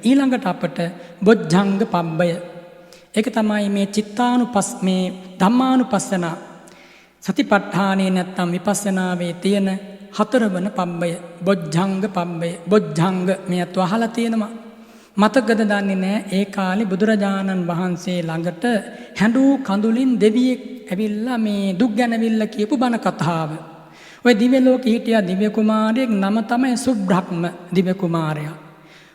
ඊළඟට අපට බොජ්ජංග පබ්බය. ඒක තමයි මේ මේ ධම්මානුපස්සන සතිපට්ඨානේ නැත්තම් විපස්සනාවේ තියෙන හතරවන පබ්බය. බොජ්ජංග පබ්බය. බොජ්ජංග මේ අත අහලා තියෙනවා. මතකද දන්නේ නැහැ ඒ කාලේ බුදුරජාණන් වහන්සේ ළඟට හැඬු කඳුලින් දෙවියෙක් ඇවිල්ලා මේ දුක් ගැනවිල්ල කියපු බණ කතාව. ඔය දිව්‍ය ලෝකෙ හිටියා දිව්‍ය කුමාරයෙක් නම තමයි සුබ්‍රහ්ම දිව්‍ය කුමාරයා.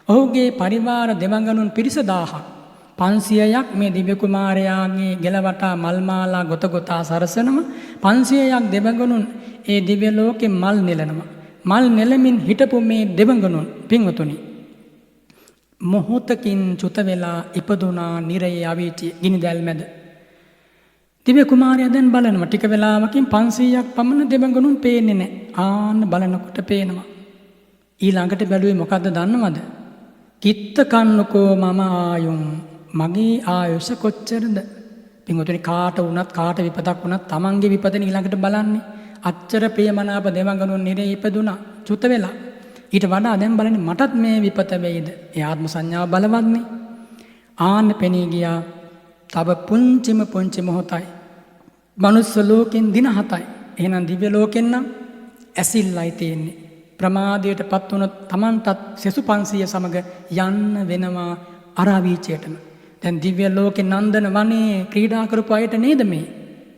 ඔහුගේ පරිවාර දෙවඟනුන් පිරිස 1000ක් 500ක් මේ දිව්‍ය කුමාරයාගේ ගෙලවටා මල් මාලා ගොත ගොතා සරසනම 500ක් දෙවඟනුන් ඒ දිව්‍ය ලෝකෙ මල් නෙලනවා. මල් නෙලමින් හිටපු මේ දෙවඟනුන් පින්වතුනි මොහොතකින් චුත වෙලා ඉපදුනා නිරයේ අවීචි ගිනි දැල් මැද. දිව්‍ය කුමාරයා දැන් බලනවා ටික වෙලාවකින් 500ක් පමණ දෙවඟනුන් පේන්නේ නැහැ. ආන්න බලනකොට පේනවා. ඊළඟට බැලුවේ මොකද්ද දන්නවද? කිත්ත කන්නකෝ මම ආයුම් මගේ ආයුෂ කොච්චරද? පින්වතුනි කාට වුණත් කාට විපතක් වුණත් තමන්ගේ විපතන ඊළඟට බලන්නේ. අච්චර ප්‍රියමනාප දෙවඟනුන් නිරේ ඉපදුනා චුත වෙලා. ඊට වඩා දැන් බලන්නේ මටත් මේ විපත වෙයිද? ඒ ආත්ම සංඥාව බලවත්නේ. ආන්න පෙනී ගියා. තව පුංචි මොහොතයි. මනුස්ස ලෝකෙන් දින 7යි. එහෙනම් දිව්‍ය ලෝකෙන් නම් ඇසිල්ලයි තියෙන්නේ. ප්‍රමාදයටපත් වුණොත් Tamanටත් සෙසු 500 සමග යන්න වෙනවා අරාවීචයටම. දැන් දිව්‍ය ලෝකේ නන්දන වනේ ක්‍රීඩා කරපු අයට නේද මේ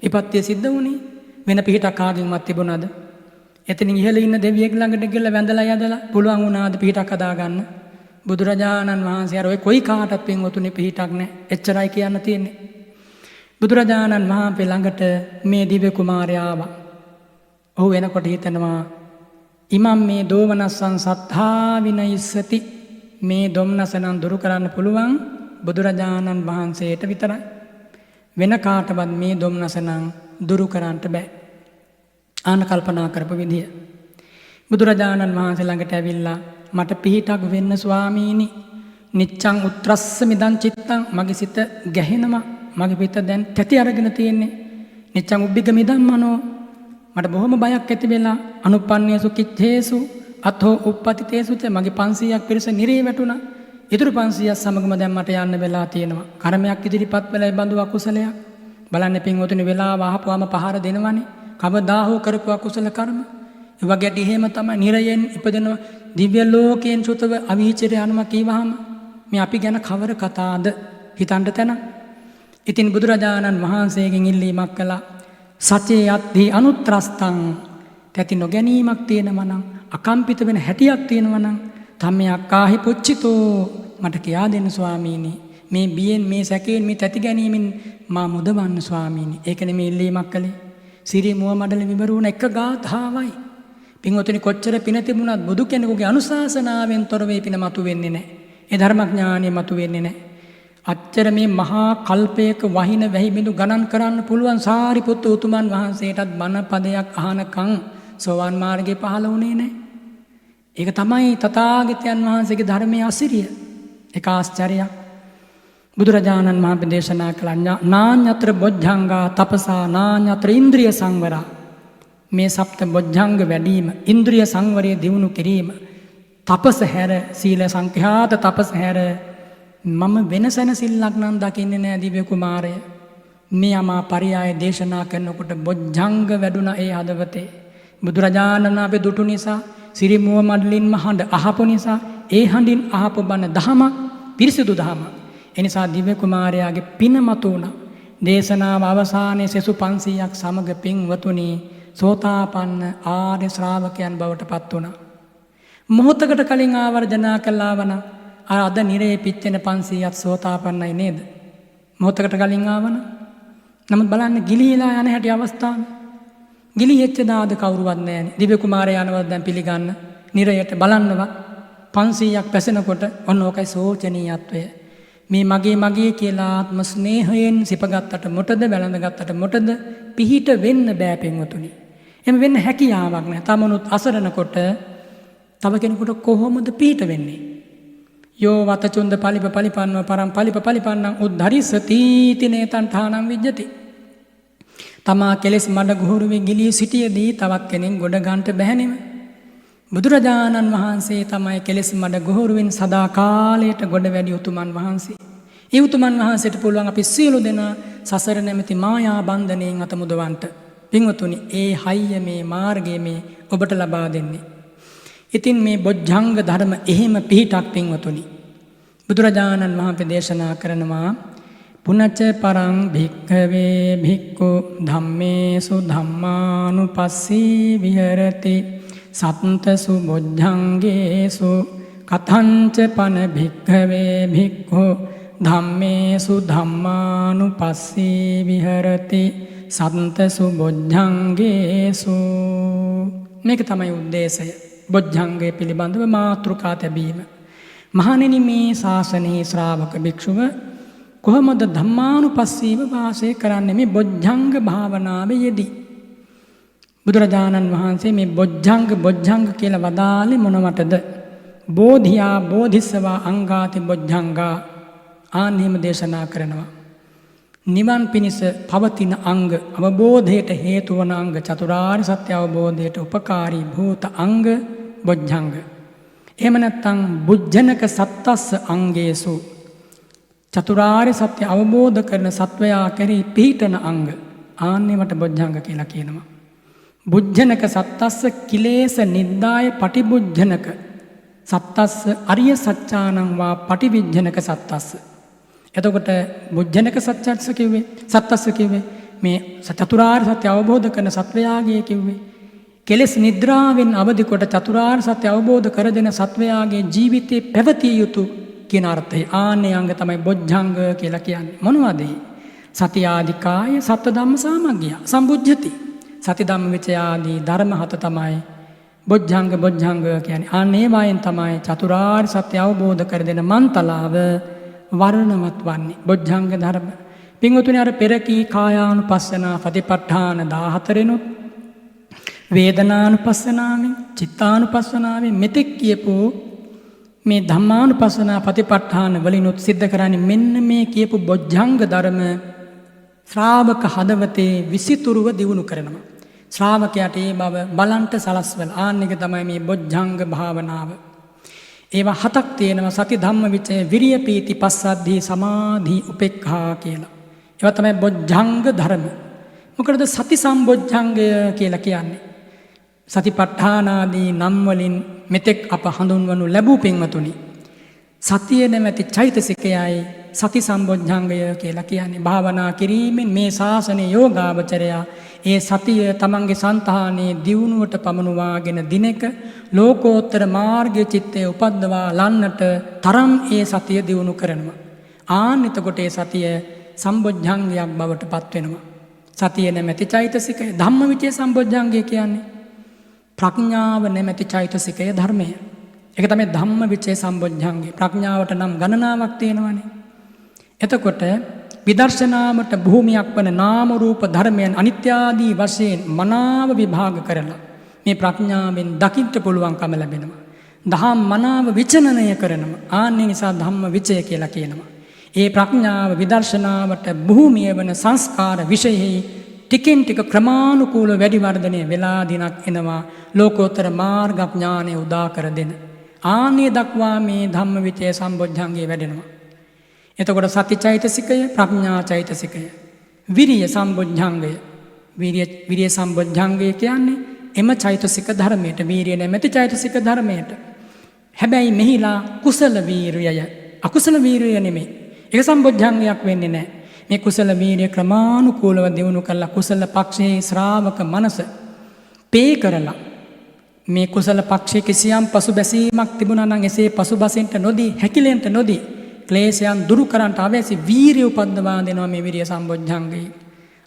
විපත්‍ය සිද්ධ වුණේ? වෙන පිටක් ආගින්වත් තිබුණාද? එතනින් ඉහළ ඉන්න දෙවියෙක් ළඟට ගිහලා වැඳලා යදලා පුළුවන් වුණාද පිටක් හදාගන්න? බුදුරජාණන් වහන්සේ අර ඔය කොයි කාටත් පින්වතුනි පිටක් නැහැ. එච්චරයි කියන්න තියෙන්නේ. බුදුරජාණන් වහන්සේ ළඟට මේ දිව්‍ය කුමාරයා ආවා. ඔහු එනකොට හිතනවා ඉමම් මේ දෝමනස්සං සත්තා විනයිස්සති මේ ධම්නසනන් දුරු කරන්න පුළුවන් බුදුරජාණන් වහන්සේට විතරයි. වෙන කාටවත් මේ ධම්නසනන් දුරු කරන්න බෑ. ආන කල්පනා කරපු විදිය. බුදුරජාණන් වහන්සේ ළඟට ඇවිල්ලා මට පිහිටක් වෙන්න ස්වාමීනි. නිච්ඡං උත්‍රස්ස මිදං චිත්තං මගේ සිත ගැහෙනවා. මගේ පිට දැන් තැති අරගෙන තියෙන්නේ. නිච්ඡං උබ්බිග මිදං මනෝ මට බොහොම බයක් ඇති වෙලා අනුපන්නේසු කිච්ඡේසු අතෝ උප්පතිතේසු මගේ 500ක් පිරිස නිරේ වැටුණා. ඊටු 500ක් සමගම දැන් මට යන්න වෙලා තියෙනවා. කර්මයක් ඉදිරිපත් වෙලා ඒ බඳු අකුසලයක්. බලන්න පින්වතුනි වෙලාව ආපුවම පහර දෙනවනේ. කවදා හෝ කරපු අකුසල කර්ම. ඒ වගේ එහෙම තමයි නිරයෙන් ඉපදෙන දිව්‍ය ලෝකයෙන් චුතව අවීචරය යනවා කීවහම මේ අපි ගැන කවර කතාද හිතන්න තැන. ඉතින් බුදුරජාණන් වහන්සේගෙන් ඉල්ලීමක් කළා. සචේ යත්හි අනුත්‍රස්තං තැති නොගැනීමක් තියෙනවා නම් අකම්පිත වෙන හැටියක් තියෙනවා නම් ධම්මයක් ආහි පුච්චිතෝ මට කියා දෙන්න ස්වාමීනි. මේ බියෙන් මේ සැකයෙන් මේ තැති ගැනීමෙන් මා මුදවන්න ස්වාමීනි. ඒක නෙමෙයි ඉල්ලීමක් කළේ. සිරි මුව මඩල විවරුණ එක ගාථාවයි. පින්වතුනි කොච්චර පින තිබුණත් බුදු කෙනෙකුගේ අනුශාසනාවෙන් තොර වේ පින මතු වෙන්නේ නැහැ. ඒ ධර්මඥානෙ මතු වෙන්නේ නැහැ. අච්චර මේ මහා කල්පයක වහින වැහි බිඳු ගණන් කරන්න පුළුවන් සාරිපුත්තු උතුමන් වහන්සේටත් බණ පදයක් අහනකම් සෝවාන් මාර්ගේ පහළ වුණේ නැහැ. ඒක තමයි තථාගතයන් වහන්සේගේ ධර්මයේ අසිරිය. ඒක ආශ්චර්යයක්. බුදුරජාණන් වහන්සේ දේශනා කළ නාඤ්‍යත්‍ර බොජ්ජංගා තපසා නාඤ්‍යත්‍ර ඉන්ද්‍රිය සංවරා මේ සප්ත බොජ්ජංග වැඩිම ඉන්ද්‍රිය සංවරය දියුණු කිරීම තපස හැර සීල සංඛ්‍යාත තපස හැර මම වෙනසන සිල්ලක් නම් දකින්නේ නෑ දිව්‍ය කුමාරය. මේ අමා පරියාය දේශනා කරනකොට බොජ්ජංග වැඩුණා ඒ හදවතේ. බුදුරජාණන් වහන්සේ දුටු නිසා සිරිමුව මඩලින්ම හඬ අහපු නිසා ඒ හඬින් අහපු බණ දහමක් පිරිසිදු දහමක්. එනිසා දිව්‍ය කුමාරයාගේ පින මතු වුණා. දේශනාව අවසානයේ සෙසු 500ක් සමග පින්වතුනි සෝතාපන්න ආර්ය ශ්‍රාවකයන් බවට පත් වුණා. මොහොතකට කලින් ආවර්ජනා කළාවන අද නිරේ පිච්චෙන 500ක් සෝතාපන්නයි නේද? මොහොතකට කලින් ආවන. නමුත් බලන්න ගිලිහිලා යන හැටි අවස්ථාව. ගිලිහෙච්ච දාද කවුරුවත් නැහැ. දිව්‍ය කුමාරයා යනවත් දැන් පිළිගන්න නිරයට බලන්නවත් 500ක් පැසෙනකොට ඔන්න ඕකයි සෝචනීයත්වය. මේ මගේ කියලා ආත්ම ස්නේහයෙන් සිපගත්තට මොටද වැළඳගත්තට මොටද පිහිට වෙන්න බෑ පින්වතුනි. එම වෙන්න හැකියාවක් නැහැ. තමනුත් අසරණකොට තව කෙනෙකුට කොහොමද පිහිට වෙන්නේ? යෝ වතචුන්ද පලිප පලිපන්නව පරම් පලිප පලිපන්නං උද්ධරිසති තිනේතං ඨානං විජ්ජති. තමා කෙලෙස් මඩ ගුහුරුවේ ගිලී සිටියේදී තවත් කෙනෙක් ගොඩ ගන්නට බැහැ නෙම. බුදුරජාණන් වහන්සේ තමයි කෙලෙස් මඩ ගොහරුවෙන් සදා කාලයට ගොඩ වැඩි උතුමන් වහන්සේ. ඒ උතුමන් වහන්සේට පුළුවන් අපි සියලු දෙනා සසර නැමැති මායා බන්ධනයෙන් අත මුදවන්නට. පින්වතුනි, ඒ හයිය මේ මාර්ගය මේ ඔබට ලබා දෙන්නේ. ඉතින් මේ බොජ්ජංග ධර්ම එහෙම පිහිටක් පින්වතුනි. බුදුරජාණන් වහන්සේ දේශනා කරනවා පුනච්ච පරං භික්ඛවේ භික්ඛු ධම්මේසු ධම්මානුපස්සී විහෙරති සත්තසු බොජ්ජංගේසු කතංච පන භික්ඛවේ භික්ඛු ධම්මේසු ධම්මානුපස්සී විහෙරති සත්තසු බොජ්ජංගේසු. මේක තමයි උද්දේශය. බොජ්ජංගය පිළිබඳව මාතෘකා තැබීම. මහණෙනි, මේ ශාසනයේ ශ්‍රාවක භික්ෂුව කොහොමද ධම්මානුපස්සීව වාසය කරන්නේ? මේ බොජ්ජංග භාවනාවේ යෙදී. බුදුරජාණන් වහන්සේ මේ බොජ්ජංග කියලා වදාළේ මොනවටද? බෝධියා බෝධිසවා අංගාති බොජ්ජංගා. ආන්හිම දේශනා කරනවා. නිවන් පිණිස පවතින අංග, අවබෝධයට හේතු වන අංග, චතුරාර්ය සත්‍ය අවබෝධයට උපකාරී භූත අංග බොජ්ජංග. එහෙම නැත්නම් බුද්ධනක සත්තස්ස අංගේසු, චතුරාර්ය සත්‍ය අවබෝධ කරන සත්වයා කෙරෙහි පිහිටන අංග. ආන්නේවට බොජ්ජංග කියලා කියනවා. බුද්ධනක සත්තස්ස කිලේශ නිද්දාය පටිබුද්ධනක සත්තස්ස අරිය සත්‍යානං වා පටිවිජ්ජනක සත්තස්ස. එතකොට බුද්ධනක සත්‍යස්ස කිව්වේ, සත්තස්ස කිව්වේ මේ චතුරාර්ය සත්‍ය අවබෝධ කරන සත්වයාගේ කිව්වේ. කෙලෙස් නිද්‍රාවෙන් අවදි කොට චතුරාර්ය සත්‍ය අවබෝධ කර දෙන සත්වයාගේ ජීවිතේ පැවතිය යුතු කියන අර්ථය. ආන්නේ අංග තමයි බොජ්ජංග කියලා කියන්නේ. මොනවද? සති ආදී කාය සත්‍ය ධම්ම සාමග්ගය සම්බුද්ධති. සති ධම්ම විචය ආදී ධර්ම හත තමයි බොජ්ජංග කියන්නේ. ආන්නේ වයින් තමයි චතුරාර්ය සත්‍ය අවබෝධ කර දෙන මන්තලාව වර්ණවත් වන්නේ. බොජ්ජංග ධර්ම. පින්වතුනි, අර පෙරකී කායානුපස්සනා සතිපට්ඨාන 14 වේදනානුපස්සනාවෙන්, චිත්තානුපස්සනාවෙන් මෙතෙක් කියපු මේ ධම්මානුපස්සනා ප්‍රතිපට්ඨාන වලිනුත් සිද්ධ කරන්නේ මෙන්න මේ කියපු බොජ්ජංග ධර්ම ශ්‍රාවක හදවතේ විසිතුරුව දියුණු කරනවා. ශ්‍රාවකයාට ඒ බව බලන්ට සලස්වල. ආන්න එක තමයි මේ බොජ්ජංග භාවනාව. ඒවා 7ක් තියෙනවා. සති ධම්ම විචය, විරිය පීති පස්සද්ධි සමාධි උපේක්ඛා කියලා. ඒවා තමයි බොජ්ජංග ධර්ම. මොකද සති සම්බොජ්ජංගය කියලා කියන්නේ? සතිපට්ඨානාදී නම් වලින් මෙතෙක් අප හඳුන්වනු ලැබූ පින්වතුනි, සතිය නැමැති චෛතසිකයයි සති සම්බොජ්ජංගය කියලා කියන්නේ. භාවනා කිරීමෙන් මේ ශාසනයේ යෝගාවචරයා ඒ සතිය තමන්ගේ సంతානයේ දියුණුවට පමනුවාගෙන දිනක ලෝකෝත්තර මාර්ගයේ චිත්තය උපද්දවා ලන්නට තරම් ඒ සතිය දියුණු කරනවා. එතකොට ඒ සතිය සම්බොජ්ජංගයක් බවට පත් වෙනවා. සතිය නැමැති චෛතසිකය. ධම්මවිචේ සම්බොජ්ජංගය කියන්නේ ප්‍රඥාව නැමැති චෛතසිකය ධර්මය. ඒක තමයි ධම්මවිචේ සම්බොජ්ජංගය. ප්‍රඥාවට නම් ගණනාවක් තියෙනවානේ. එතකොට විදර්ශනාවට භූමියක් වන නාම රූප ධර්මයන් අනිත්‍ය ආදී වශයෙන් මනාව විභාග කරලා මේ ප්‍රඥාවෙන් දකින්න පුළුවන්කම ලැබෙනවා. දහම් මනාව විචනනය කරනවා. ආන්නේ නිසා ධම්ම විචය කියලා කියනවා. ඒ ප්‍රඥාව විදර්ශනාවට භූමිය වන සංස්කාර විෂයෙහි ටිකෙන් ටික ක්‍රමානුකූල වැඩි වර්ධනය වෙලා දිනක් එනවා. ලෝකෝත්තර මාර්ග ඥානය උදා කර දෙන. ආන්නේ දක්වා මේ ධම්ම විචය සම්බොජ්ජංගේ වැඩෙනවා. එතකොට සති චෛතසිකය, ප්‍රඥා චෛතසිකය, විරිය සම්බොජ්ජංගය. විරිය සම්බොජ්ජංගය කියන්නේ එම චෛතසික ධර්මයට, වීරිය නැමැති චෛතසික ධර්මයට. හැබැයි මෙහිලා කුසල වීරියය, අකුසල වීරිය නෙමෙයි. ඒක සම්බොජ්ජංගයක් වෙන්නේ නැහැ. මේ කුසල වීරිය ක්‍රමානුකූලව දියුණු කරලා කුසල පක්ෂයේ ශ්‍රාවක මනස පේ කරලා මේ කුසල පක්ෂයේ කිසියම් පසුබැසීමක් තිබුණා නම් එසේ පසුබසින්ට නොදී, හැකිලෙන්ට නොදී ක්ලේශයන් දුරු කරන්නට අවශ්‍ය වීරිය උපද්දවා දෙනවා මේ විරිය සම්බොජ්ජංගේ.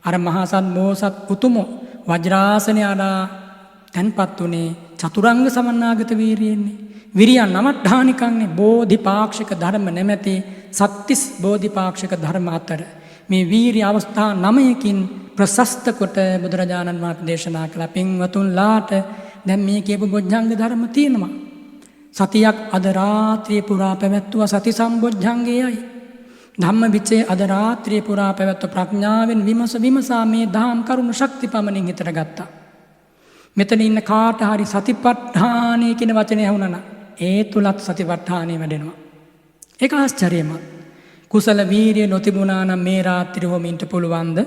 අර මහා සත් බෝසත් උතුමෝ වජ්‍රාසනය ආලා තන්පත් උනේ චතුරංග සමන්නාගත වීරියෙන්නේ. විරිය නමඨානිකන්නේ බෝධිපාක්ෂික ධර්ම නැමැති සත්‍තිස් බෝධිපාක්ෂික ධර්ම අතර මේ වීරිය අවස්ථා 9කින් ප්‍රශස්ත කොට බුදුරජාණන් වහන්සේ දේශනා කළ පින්වතුන්ලාට දැන් මේ කියපු බොජ්ජංග ධර්ම තියෙනවා. සතියක් අද රාත්‍රිය පුරා පැවැත්වුවා සති සම්බොජ්ජංගයයි. ධම්ම විචේ අද රාත්‍රිය පුරා පැවැත්ව ප්‍රඥාවෙන් විමසා මේ දහම් කරුණු ශක්ති පමණින් හිතට ගත්තා. මෙතන ඉන්න කාට හරි සතිපට්ඨානය කියන වචනය ඇහුණා නම් ඒ තුලත් සතිපට්ඨානය වැඩෙනවා. ඒක ආශ්චර්යමත්. කුසල වීරිය නොතිබුණා නම් මේ රාත්‍රියේ හොමින්ට පුළුවන්ද?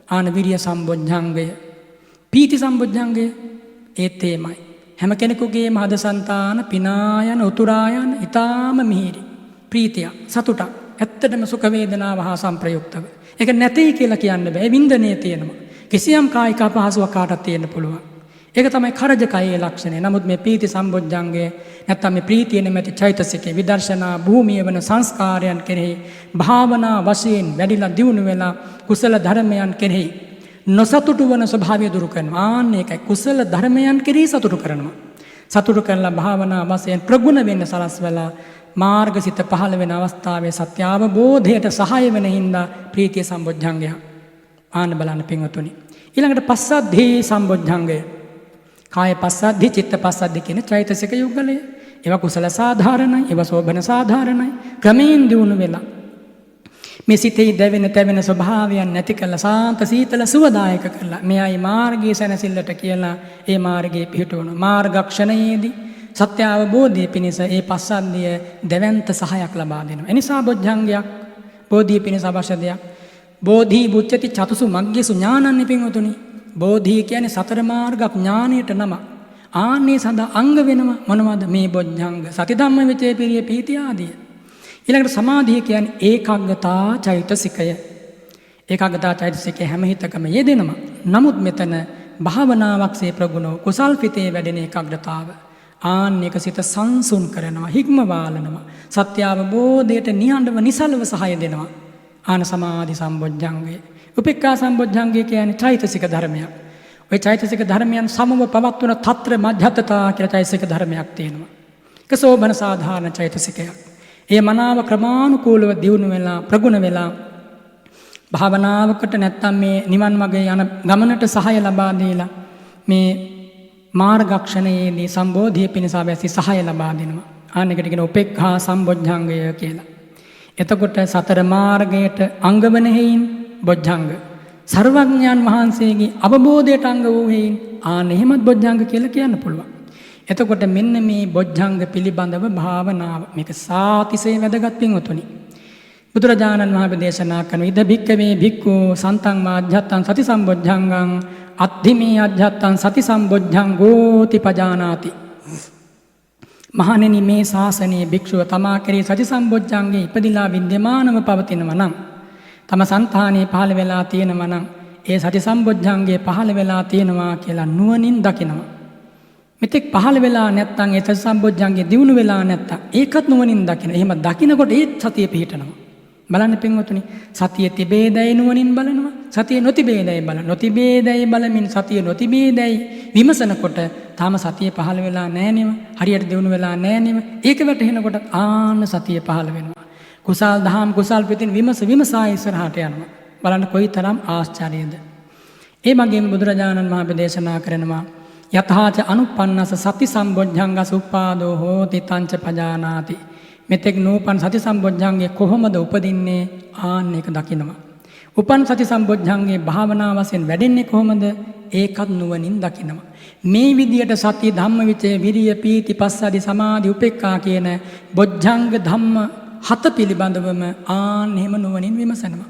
ආන විරිය සම්බොජ්ජංගය, පීති සම්බොජ්ජංගය ඒත් එමය. හැම කෙනෙකුගේම හදසන්තාන පිනායන උතුරායන ඊටාම මිහිරි ප්‍රීතිය සතුට ඇත්තටම සුඛ වේදනාව හා සංප්‍රයුක්තව. ඒක නැtei කියලා කියන්න බෑ. වින්දනයේ තියෙනවා. කිසියම් කායික අපහසුවක් කාටත් තියෙන්න පුළුවන්. ඒක තමයි කරජකයේ ලක්ෂණය. නමුත් මේ පීති සම්බොජ්ජංගය නැත්තම් මේ ප්‍රීතිය නැමැති චෛතසිකේ විදර්ශනා භූමිය වන සංස්කාරයන් කෙරෙහි භාවනා වශයෙන් වැඩිලා දියුණු වෙලා කුසල ධර්මයන් කෙරෙහි නොසතුටු වන ස්වභාවය දුරු කරනවා. ආන්න ඒකයි කුසල ධර්මයන් කෙරෙහි සතුටු කරනවා. සතුටු කරලා භාවනා වශයෙන් ප්‍රගුණ වෙන්න සලස්වලා මාර්ගසිත පහළ වෙන අවස්ථාවේ සත්‍ය අවබෝධයට සහාය වෙන හින්දා ප්‍රීතිය සම්බොජ්ජංගය. ආන්න බලන්න පින්වතුනි. ඊළඟට පස්සද්ධි සම්බොජ්ජංගය. කාය පස්සද්ධි චිත්ත පස්සද්ධි කියන චෛතසික යුගලය. ඒවා කුසල සාධාරණයි, ඒවා සෝභන සාධාරණයි. ක්‍රමයෙන් දියුණු වෙලා මේ සිතේ දැවෙන තැවෙන ස්වභාවයන් නැති කරලා සාන්ත සීතල සුවදායක කරලා මෙයයි මාර්ගයේ සැනසෙල්ලට කියලා ඒ මාර්ගයේ පිහිටවන මාර්ගක්ෂණයේදී සත්‍ය අවබෝධයේ පිණිස ඒ පස්සද්ධිය දැවැන්ත සහයක් ලබා දෙනවා. එනිසා බොජ්ජංගයක් බෝධිය පිණිස අවශ්‍ය දෙයක්. බෝධි බුච්චති චතුසු මග්ගේසු ඥානන්නේ පින්වතුනි. බෝධි කියන්නේ සතර මාර්ග ඥානයට නම. ආන්නේ සඳහා අංග වෙනවා මොනවද? මේ බොජ්ජංග සති ධම්ම විචේ පිරිය පීති ආදිය. ඊළඟට සමාධිය කියන්නේ ඒකාග්‍රතා චෛතසිකය. ඒකාග්‍රතා චෛතසිකය හැම හිතකම යෙදෙනවා. නමුත් මෙතන භාවනාවක්සේ ප්‍රගුණ කුසල් පිතේ වැඩෙන ඒකාග්‍රතාව. ආන්නේක සිත සංසුන් කරනවා, හික්ම වාලනවා. සත්‍ය අවබෝධයට නිහඬව නිසලව සහාය දෙනවා. ආන සමාධි සම්බොජ්ජංගය. උපේක්ඛා සම්බොජ්ජංගය කියන්නේ චෛතසික ධර්මයක්. ওই චෛතසික ධර්මයන් සමව පවත්වන తත්‍ර මධ්‍යතතා කියලා චෛතසික ධර්මයක් තියෙනවා. ඒක සෝබන සාධාරණ චෛතසිකයක්. ඒ මනාව ක්‍රමානුකූලව දියුණු වෙලා ප්‍රගුණ වෙලා භාවනාවකට නැත්තම් මේ නිවන් මාර්ගයේ යන ගමනට සහාය ලබා දීලා මේ මාර්ගක්ෂණයේදී සම්බෝධිය පිණිස අවශ්‍ය සහාය ලබා දෙනවා. ආනෙකට කියන උපේක්ඛා සම්බොජ්ජංගය කියලා. එතකොට සතර මාර්ගයට අංග වන හේයින් බොජ්ජංග. සර්වඥයන් වහන්සේගේ අවබෝධයට අංග වූ හේයින් ආන එහෙමත් බොජ්ජංග කියලා කියන්න පුළුවන්. එතකොට මෙන්න මේ බොජ්ජංග පිළිබඳව භාවනාව මේක සාතිසේ වැදගත් පින්වතුනි. බුදුරජාණන් වහන්සේ දේශනා කරන ඉද භික්කවේ භික්ඛු සන්තං මාධ්‍යත්තං සති සම්බොජ්ජංගං අද්ධිමේ අධ්‍යත්තං සති සම්බොජ්ජංගෝති පජානාති. මහණෙනි මේ ශාසනයේ භික්ෂුව තමා කෙරෙහි සති සම්බොජ්ජංගේ ඉපදිලා විද්‍යමානව පවතිනවා නම් තම సంతානේ පහළ වෙලා තියෙනවා නම් ඒ සති සම්බොජ්ජංගේ පහළ වෙලා තියෙනවා කියලා නුවණින් දකිනවා. මෙතෙක් පහළ වෙලා නැත්තම් ඒ සති සම්බොජ්ජංගේ දිනු වෙලා නැත්තම් ඒකත් නුවණින් දකින. එහෙම දකිනකොට ඒත් සතිය පිහිටනවා. බලන්න පින්වතුනි සතිය තිබේදයි නුවණින් බලනවා. සතිය නොතිබේදයි බලන. නොතිබේදයි බලමින් සතිය නොතිබේදයි විමසනකොට තාම සතිය පහළ වෙලා නැහැ නේම. හරියට දිනු වෙලා නැහැ නේම. ඒක වැටහෙනකොට ආන්න සතිය පහළ වෙනවා. කුසල් දහම් කුසල් පිටින් විමසා ඉස්සරහට යනවා. බලන්න කොයිතරම් ආශ්චර්යද. ඒ වගේම බුදුරජාණන් වහන්සේ දේශනා කරනවා යතහාච අනුපන්නස සති සම්බොජ්ජංගස උපාදෝ හෝති තංච පජානාති. මෙතෙක් නූපන් සති සම්බොජ්ජංගේ කොහොමද උපදින්නේ? ආන්න එක දකිනවා. උපන් සති සම්බොජ්ජංගේ භාවනා වශයෙන් වැඩෙන්නේ කොහොමද? ඒකත් නුවණින් දකිනවා. මේ විදියට සති ධම්මවිචේ විරිය පීති පස්සද්ධි සමාධි උපේක්ඛා කියන බොජ්ජංග ධම්ම හත පිළිබඳවම ආන්න එහෙම නුවණින් විමසනවා.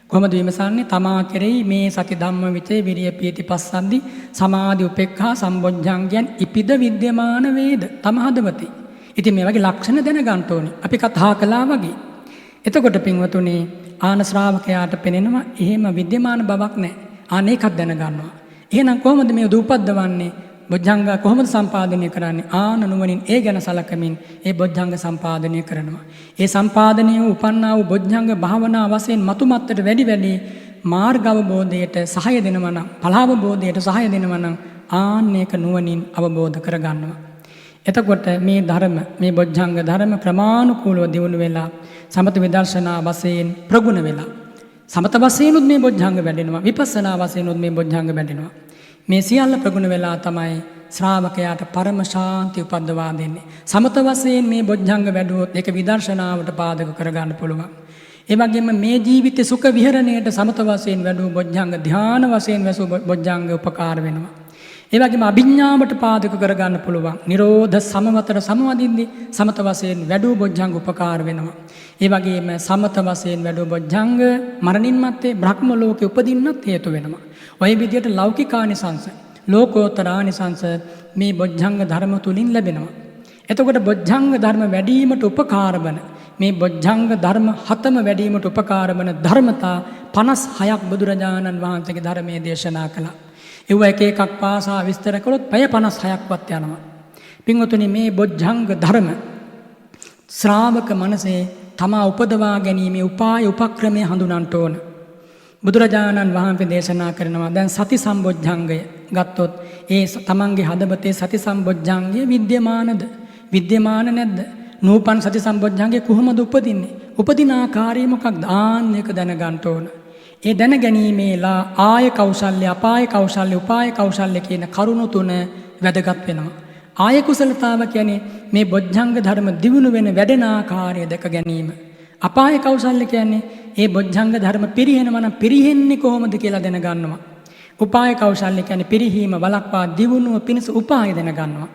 කොහොමද විමසන්නේ? තමා කෙරෙහි මේ සති ධම්ම විචේ විරිය පීති පස්සද්ධි සමාධි උපේක්ඛා සම්බොජ්ජංගයන් ඉපිද විද්‍යමාන වේද තම හදවතේ. ඉතින් මේ වගේ ලක්ෂණ දැනගන්න ඕනේ. අපි කතා කළා වගේ. එතකොට පින්වතුනි ආන ශ්‍රාවකයාට පෙනෙනවා එහෙම විද්‍යමාන බවක් නැහැ. ආන ඒකත් දැනගන්නවා. එහෙනම් කොහොමද මේ උපද්දවන්නේ? බොජ්ජංග කොහොමද සම්පාදනය කරන්නේ? ආන නුවණින් ඒ ගැන සලකමින් ඒ බොජ්ජංග සම්පාදනය කරනවා. ඒ සම්පාදනය වූ උපන්නා වූ බොජ්ජංග භාවනා වශයෙන් මතුමත්තට වැඩි මාර්ග අවබෝධයට සහාය දෙනවා නම්, ඵල අවබෝධයට සහාය දෙනවා නම් ආන්න ඒක නුවණින් අවබෝධ කරගන්නවා. එතකොට මේ ධර්ම මේ බොජ්ජංග ධර්ම ක්‍රමානුකූලව දියුණු වෙලා සමත විදර්ශනා වශයෙන් ප්‍රගුණ වෙලා සමත වශයෙන්ුත් මේ බොජ්ජංග වැඩෙනවා, විපස්සනා වශයෙන්ුත් මේ බොජ්ජංග වැඩෙනවා. මේ සියල්ල ප්‍රගුණ වෙලා තමයි ශ්‍රාවකයාට පරම ශාන්තිය උපද්දවා දෙන්නේ. සමත වශයෙන් මේ බොජ්ජංග වැඩුවොත් ඒක විදර්ශනාවට පාදක කරගන්න පුළුවන්. ඒ වගේම මේ ජීවිතේ සුඛ විහරණයට සමත වශයෙන් වැඩුව බොජ්ජංග ධාන වශයෙන් වැසු බොජ්ජංග උපකාර වෙනවා. ඒ වගේම අභිඥාවට පාදක කරගන්න පුළුවන්. නිරෝධ සමවතර සමවදින්දී සමත වශයෙන් වැඩූ බොජ්ජංග උපකාර වෙනවා. ඒ වගේම සමත වශයෙන් වැඩූ බොජ්ජංග මරණින් මත්තේ බ්‍රහ්ම ලෝකේ උපදින්නත් හේතු වෙනවා. ඔය විදිහට ලෞකිකානිසංස, ලෝකෝත්තරානිසංස මේ බොජ්ජංග ධර්ම තුලින් ලැබෙනවා. එතකොට බොජ්ජංග ධර්ම වැඩිවීමට උපකාර වන මේ බොජ්ජංග ධර්ම 7ම වැඩිවීමට උපකාර වන ධර්මතා 56ක් බුදුරජාණන් වහන්සේගේ ධර්මයේ දේශනා කළා. ඒව එක එකක් පාසා විස්තර කළොත් පැය 56ක්වත් යනවා. පින්වතුනි මේ බොජ්ජංග ධර්ම ශ්‍රාවක මනසේ තමා උපදවා ගැනීමේ උපාය උපක්‍රමයේ හඳුනන්න ඕන. බුදුරජාණන් වහන්සේ දේශනා කරනවා දැන් සති සම්බොජ්ජංගය ගත්තොත් ඒ තමන්ගේ හදවතේ සති සම්බොජ්ජංගය විද්‍යමානද? විද්‍යමාන නැද්ද? නූපන් සති සම්බොජ්ජංගය කොහොමද උපදින්නේ? උපදින ආකාරය මොකක්ද? ආන්න එක දැනගන්න ඕන. ඒ දැන ගැනීමේලා ආය කෞශල්‍ය, අපාය කෞශල්‍ය, උපාය කෞශල්‍ය කියන කරුණු තුන වැදගත් වෙනවා. ආය කුසලතාව කියන්නේ මේ බොජ්ජංග ධර්ම දියුණු වෙන වැඩෙන ආකාරය දැක ගැනීම. අපාය කෞශල්‍ය කියන්නේ ඒ බොජ්ජංග ධර්ම පිරිහෙනවා නම් පිරිහෙන්නේ කොහොමද කියලා දැනගන්නවා. උපාය කෞශල්‍ය කියන්නේ පිරිහීම වළක්වා දියුණුව පිණිස උපාය දැනගන්නවා.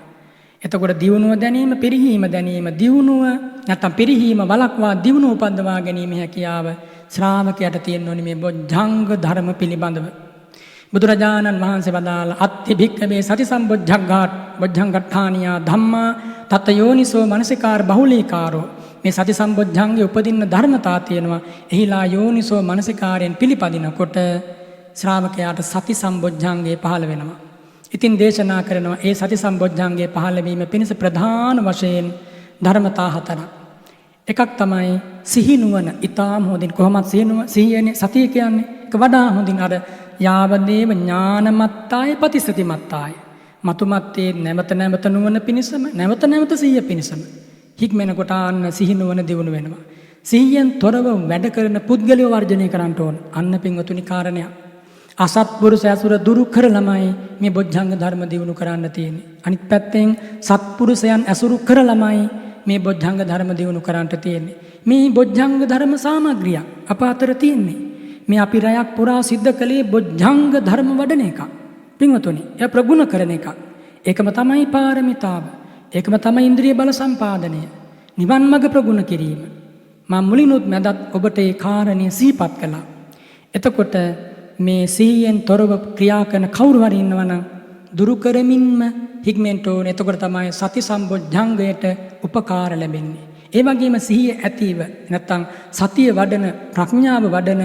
එතකොට දියුණුව දැනීම, පිරිහීම දැනීම, දියුණුව නැත්නම් පිරිහීම වළක්වා දියුණුව උපදවා ගැනීම හැකියාව ශ්‍රාවකයට තියෙන්න ඕනි මේ බොජ්ජංග ධර්ම පිළිබඳව. බුදුරජාණන් වහන්සේ වදාළ අත්ති භික්ඛවේ සති සම්බොජ්ජංගාට බොජ්ජංගට්ඨානියා ධම්මා තත යෝනිසෝ මනසිකාර බහුලීකාරෝ. මේ සති සම්බොජ්ජංගේ උපදින්න ධර්මතා තියෙනවා. එහිලා යෝනිසෝ මනසිකාරයෙන් පිළිපදිනකොට ශ්‍රාවකයාට සති සම්බොජ්ජංගේ පහළ වෙනවා. ඉතින් දේශනා කරනවා ඒ සති සම්බොජ්ජංගේ පහළ වීම පිණිස ප්‍රධාන වශයෙන් ධර්මතා 4ක්. එකක් තමයි සිහි නුවණ. ඊටාම හොඳින් කොහොමද සිහියනේ සතිය කියන්නේ? ඒක වඩා හොඳින් අර යාවදේව ඥානමත්තාය ප්‍රතිසතිමත්තාය. මතුමත්තේ නැවත නැවත නුවණ පිණිසම නැවත නැවත සිහිය පිණිසම හික්මෙනකොට ආන්න සිහි නුවණ දියුණු වෙනවා. සිහියෙන් තොරව වැඩ කරන පුද්ගලයෝ වර්ජනය කරන්න ඕන. අන්න පින්වතුනි කාරණයක්. අසත්පුරුෂ ඇසුර දුරු කරලමයි මේ බොජ්ජංග ධර්ම දියුණු කරන්න තියෙන්නේ. අනිත් පැත්තෙන් සත්පුරුෂයන් ඇසුරු කරලමයි මේ බොජ්ජංග ධර්ම දියුණු කරන්නට තියෙන්නේ. මේ බොජ්ජංග ධර්ම සාමග්‍රියක් අප අතර තියෙන්නේ. මේ අපි රැයක් පුරා සිද්ධ කළේ බොජ්ජංග ධර්ම වඩන එක. පින්වතුනි, එය ප්‍රගුණ කරන එක. ඒකම තමයි පාරමිතාව. ඒකම තමයි ඉන්ද්‍රිය බල සම්පාදනය. නිවන් මඟ ප්‍රගුණ කිරීම. මම මුලිනුත් මැදත් ඔබට ඒ කාරණය සිහිපත් කළා. එතකොට මේ සිහියෙන් තොරව ක්‍රියා කරන කවුරු හරි ඉන්නවනම් දුරු කරමින්ම හික්මෙන්ට ඕන. එතකොට තමයි සති සම්බොජ්ජංගයට උපකාර ලැබෙන්නේ. ඒ වගේම සිහිය ඇතිව නැත්තම් සතිය වඩන, ප්‍රඥාව වඩන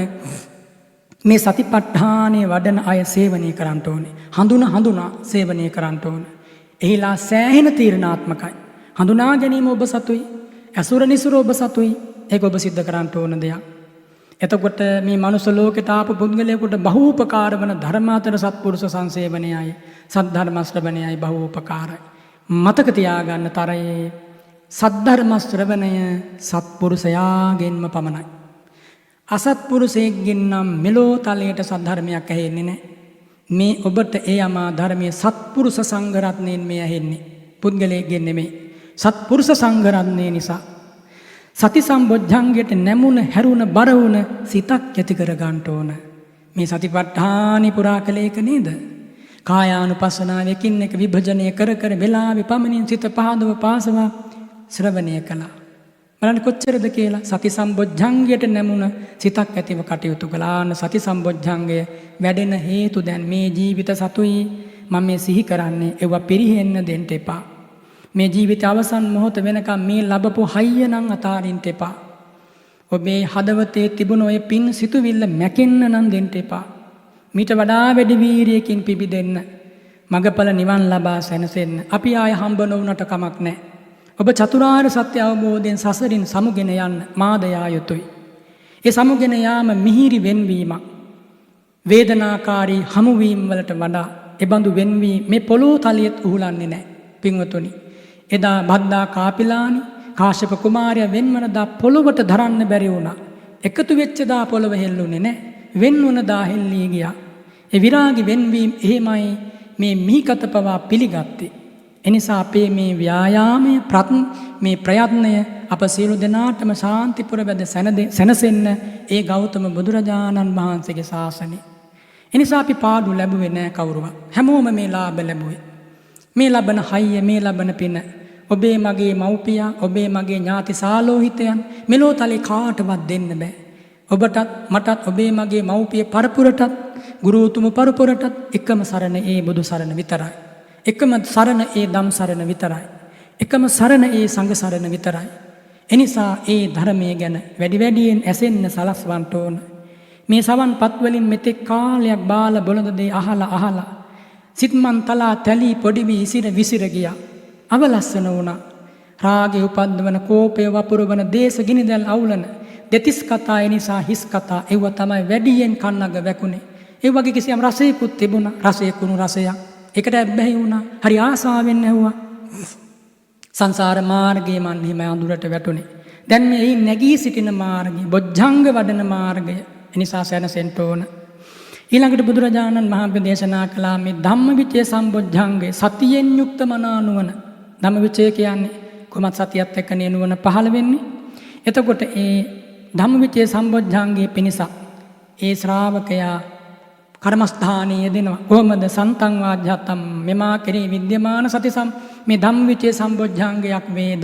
මේ සතිපට්ඨානයේ වඩන අය සේවනය කරන්න ඕනේ. හඳුනා සේවනය කරන්න ඕනේ. එහිලා සෑහෙන තීරණාත්මකයි. හඳුනා ගැනීම ඔබ සතුයි. ඇසුර නිසුර ඔබ සතුයි. ඒක ඔබ සිද්ධ කරන්න ඕන දෙයක්. එතකොට මේ මනුස්ස ලෝකයට ආපු පුද්ගලයෙකුට බහූපකාර වන ධර්මාතර සත්පුරුෂ සංසේවනයයි, සද්ධර්ම ශ්‍රවණයයි බහූපකාරයි. මතක තියාගන්න තරයේ සද්ධර්ම ශ්‍රවණය සත්පුරුෂයාගෙන්ම පමණයි. අසත්පුරුෂයෙක්ගෙන් නම් මෙලෝ තලයට සද්ධර්මයක් ඇහෙන්නේ නැහැ. මේ ඔබට ඒ අමා ධර්මයේ සත්පුරුෂ සංඝ රත්නයෙන් මේ ඇහෙන්නේ. පුද්ගලයෙක්ගෙන් නෙමෙයි. සත්පුරුෂ සංඝ රත්නය නිසා සති සම්බොජ්ජංගයට නැමුණ හැරුණ බර වුණ සිතක් ඇති කර ගන්න ඕන. මේ සතිපට්ඨානි පුරා කලේක නේද? කායානුපස්සනාවකින් එක විභජනය කර කර වෙලාවේ පමණින් සිත පහදව පාසවා ශ්‍රවණය කළා. බලන්න කොච්චරද කියලා. සති සම්බොජ්ජංගයට නැමුණ සිතක් ඇතිව කටයුතු කළාන. සති සම්බොජ්ජංගය වැඩෙන හේතු දැන් මේ ජීවිත සතුයි මම මේ සිහි කරන්නේ. ඒවා පිරිහෙන්න දෙන්න එපා. මේ ජීවිත අවසන් මොහොත වෙනකම් මේ ලැබපු හයිය නම් අතාරින්න එපා. ඔබේ හදවතේ තිබුණ ඔය පින් සිතුවිල්ල මැකෙන්න නම් දෙන්න එපා. මීට වඩා වැඩි වීරියකින් පිබිදෙන්න. මගපල නිවන් ලබා සැනසෙන්න. අපි ආය හම්බ නොවුනට කමක් නැහැ. ඔබ චතුරාර්ය සත්‍ය අවබෝධයෙන් සසරින් සමුගෙන යන්න මාදයා යුතුයි. ඒ සමුගෙන යාම මිහිරි වෙන්වීමක්. වේදනාකාරී හමුවීම් වලට වඩා එබඳු වෙන්වීම මේ පොළොව තලියෙත් උහුලන්නේ නැහැ. පින්වතුනි, එදා බද්දා කාපිලානි කාශ්‍යප කුමාරයා වෙන්වනදා පොළොවට දරන්න බැරි වුණා. එකතු වෙච්ච දා පොළොව හෙල්ලුනේ නැහැ. වෙන්වන දා හෙල්ලී ගියා. ඒ විරාගි වෙන්වීම එහෙමයි මේ මිහිකත පවා පිළිගත්තේ. එනිසා අපේ මේ ව්‍යායාමය මේ ප්‍රයත්නය අප සියලු දෙනාටම ශාන්තිපුර වැද සැනසෙන්න ඒ ගෞතම බුදුරජාණන් වහන්සේගේ ශාසනය. එනිසා අපි පාඩු ලැබුවේ නෑ කවුරුවත්. හැමෝම මේ ලාභ ලැබුවේ. මේ ලබන හයිය, මේ ලබන පින ඔබේ මගේ මව්පියා, ඔබේ මගේ ඥාති සාලෝහිතයන් මෙලෝ තලේ කාටවත් දෙන්න බෑ. ඔබටත් මටත් ඔබේ මගේ මව්පිය පරපුරටත් ගුරුතුමු පරපුරටත් එකම සරණ ඒ බුදු සරණ විතරයි. එකම සරණ ඒ ධම් සරණ විතරයි. එකම සරණ ඒ සංඝ සරණ විතරයි. එනිසා ඒ ධර්මයේ ගැන වැඩි වැඩියෙන් ඇසෙන්න සලස්වන්න ඕන. මේ සවන්පත් වලින් මෙතෙක් කාලයක් බාල බොළඳ දේ අහලා සිත්මන් තලා තැලී පොඩි වී ඉසිර විසිර ගියා. අවලස්සන වුණා. රාගය උපද්දවන, කෝපය වපුරවන, දේශ ගිනිදැල් අවුලන දෙතිස් කතා, ඒ නිසා හිස් කතා ඒව තමයි වැඩියෙන් කන්නග වැකුනේ. ඒ වගේ කිසියම් රසයකුත් තිබුණා. රසය කුණු රසයක්. ඒකට ඇබ්බැහි වුණා. හරි ආසාවෙන් ඇහුවා. සංසාර මාර්ගයේ මන් හිම අඳුරට වැටුනේ. දැන් මේ නැගී සිටින මාර්ගය, බොජ්ජංග වඩන මාර්ගය. එනිසා සැනසෙන්න ඕන. ඊළඟට බුදුරජාණන් වහන්සේ දේශනා කළා මේ ධම්මවිචේ සම්බොජ්ජංගේ සතියෙන් යුක්ත මනානුවන. ධම්මවිචේ කියන්නේ කොහොමද සතියත් එක්ක නුවණ පහළ වෙන්නේ? එතකොට ඒ ධම්මවිචේ සම්බොජ්ජංගේ පිණිස ඒ ශ්‍රාවකයා කර්මස්ථානයේ යෙදෙනවා. කොහොමද? සන්තං වාජ්ජතම් මෙමා කෙරේ විද්‍යමාන සතිසම් මේ ධම්මවිචේ සම්බොජ්ජංගයක් වේද.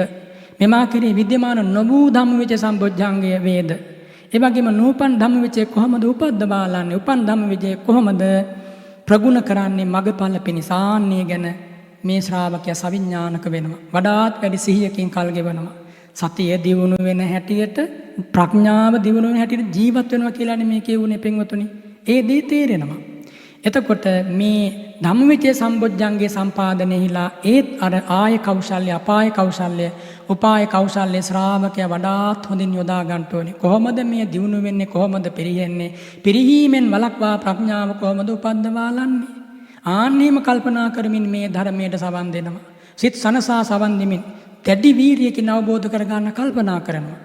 මෙමා කෙරේ විද්‍යමාන නොවූ ධම්මවිචේ සම්බොජ්ජංගය වේද. ඒ වගේම නූපන් ධම්මවිචේ කොහොමද උපද්දවාලන්නේ? උපන් ධම්මවිචේ කොහොමද ප්‍රගුණ කරන්නේ? මගපල පිණිසාන්නේ ගැන මේ ශ්‍රාවකයා සවිඥානික වෙනවා. වඩාත් වැඩි සිහියකින් කල් ගෙවනවා. සතිය දියුණු වෙන හැටියට, ප්‍රඥාව දියුණු වෙන හැටියට ජීවත් වෙනවා කියලානේ මේ කියුනේ පින්වතුනි. ඒ දේ තේරෙනවා. එතකොට මේ ධම්මවිචේ සම්බොජ්ජංගේ සම්පාදනයේලා ඒත් අර ආය කෞශල්‍ය, අපාය කෞශල්‍ය, උපාය කෞශල්‍ය ශ්‍රාවකයා වඩාත් හොඳින් යොදා ගන්න ඕනේ. කොහොමද මේ දියුණු වෙන්නේ? කොහොමද පිරිහෙන්නේ? පිරිහීමෙන් වළක්වා ප්‍රඥාව කොහොමද උපද්දවාලන්නේ? ආන්නේම කල්පනා කරමින් මේ ධර්මයට සවන් දෙනවා. සිත සනසා සවන් දෙමින් දැඩි වීරියකින් අවබෝධ කරගන්න කල්පනා කරනවා.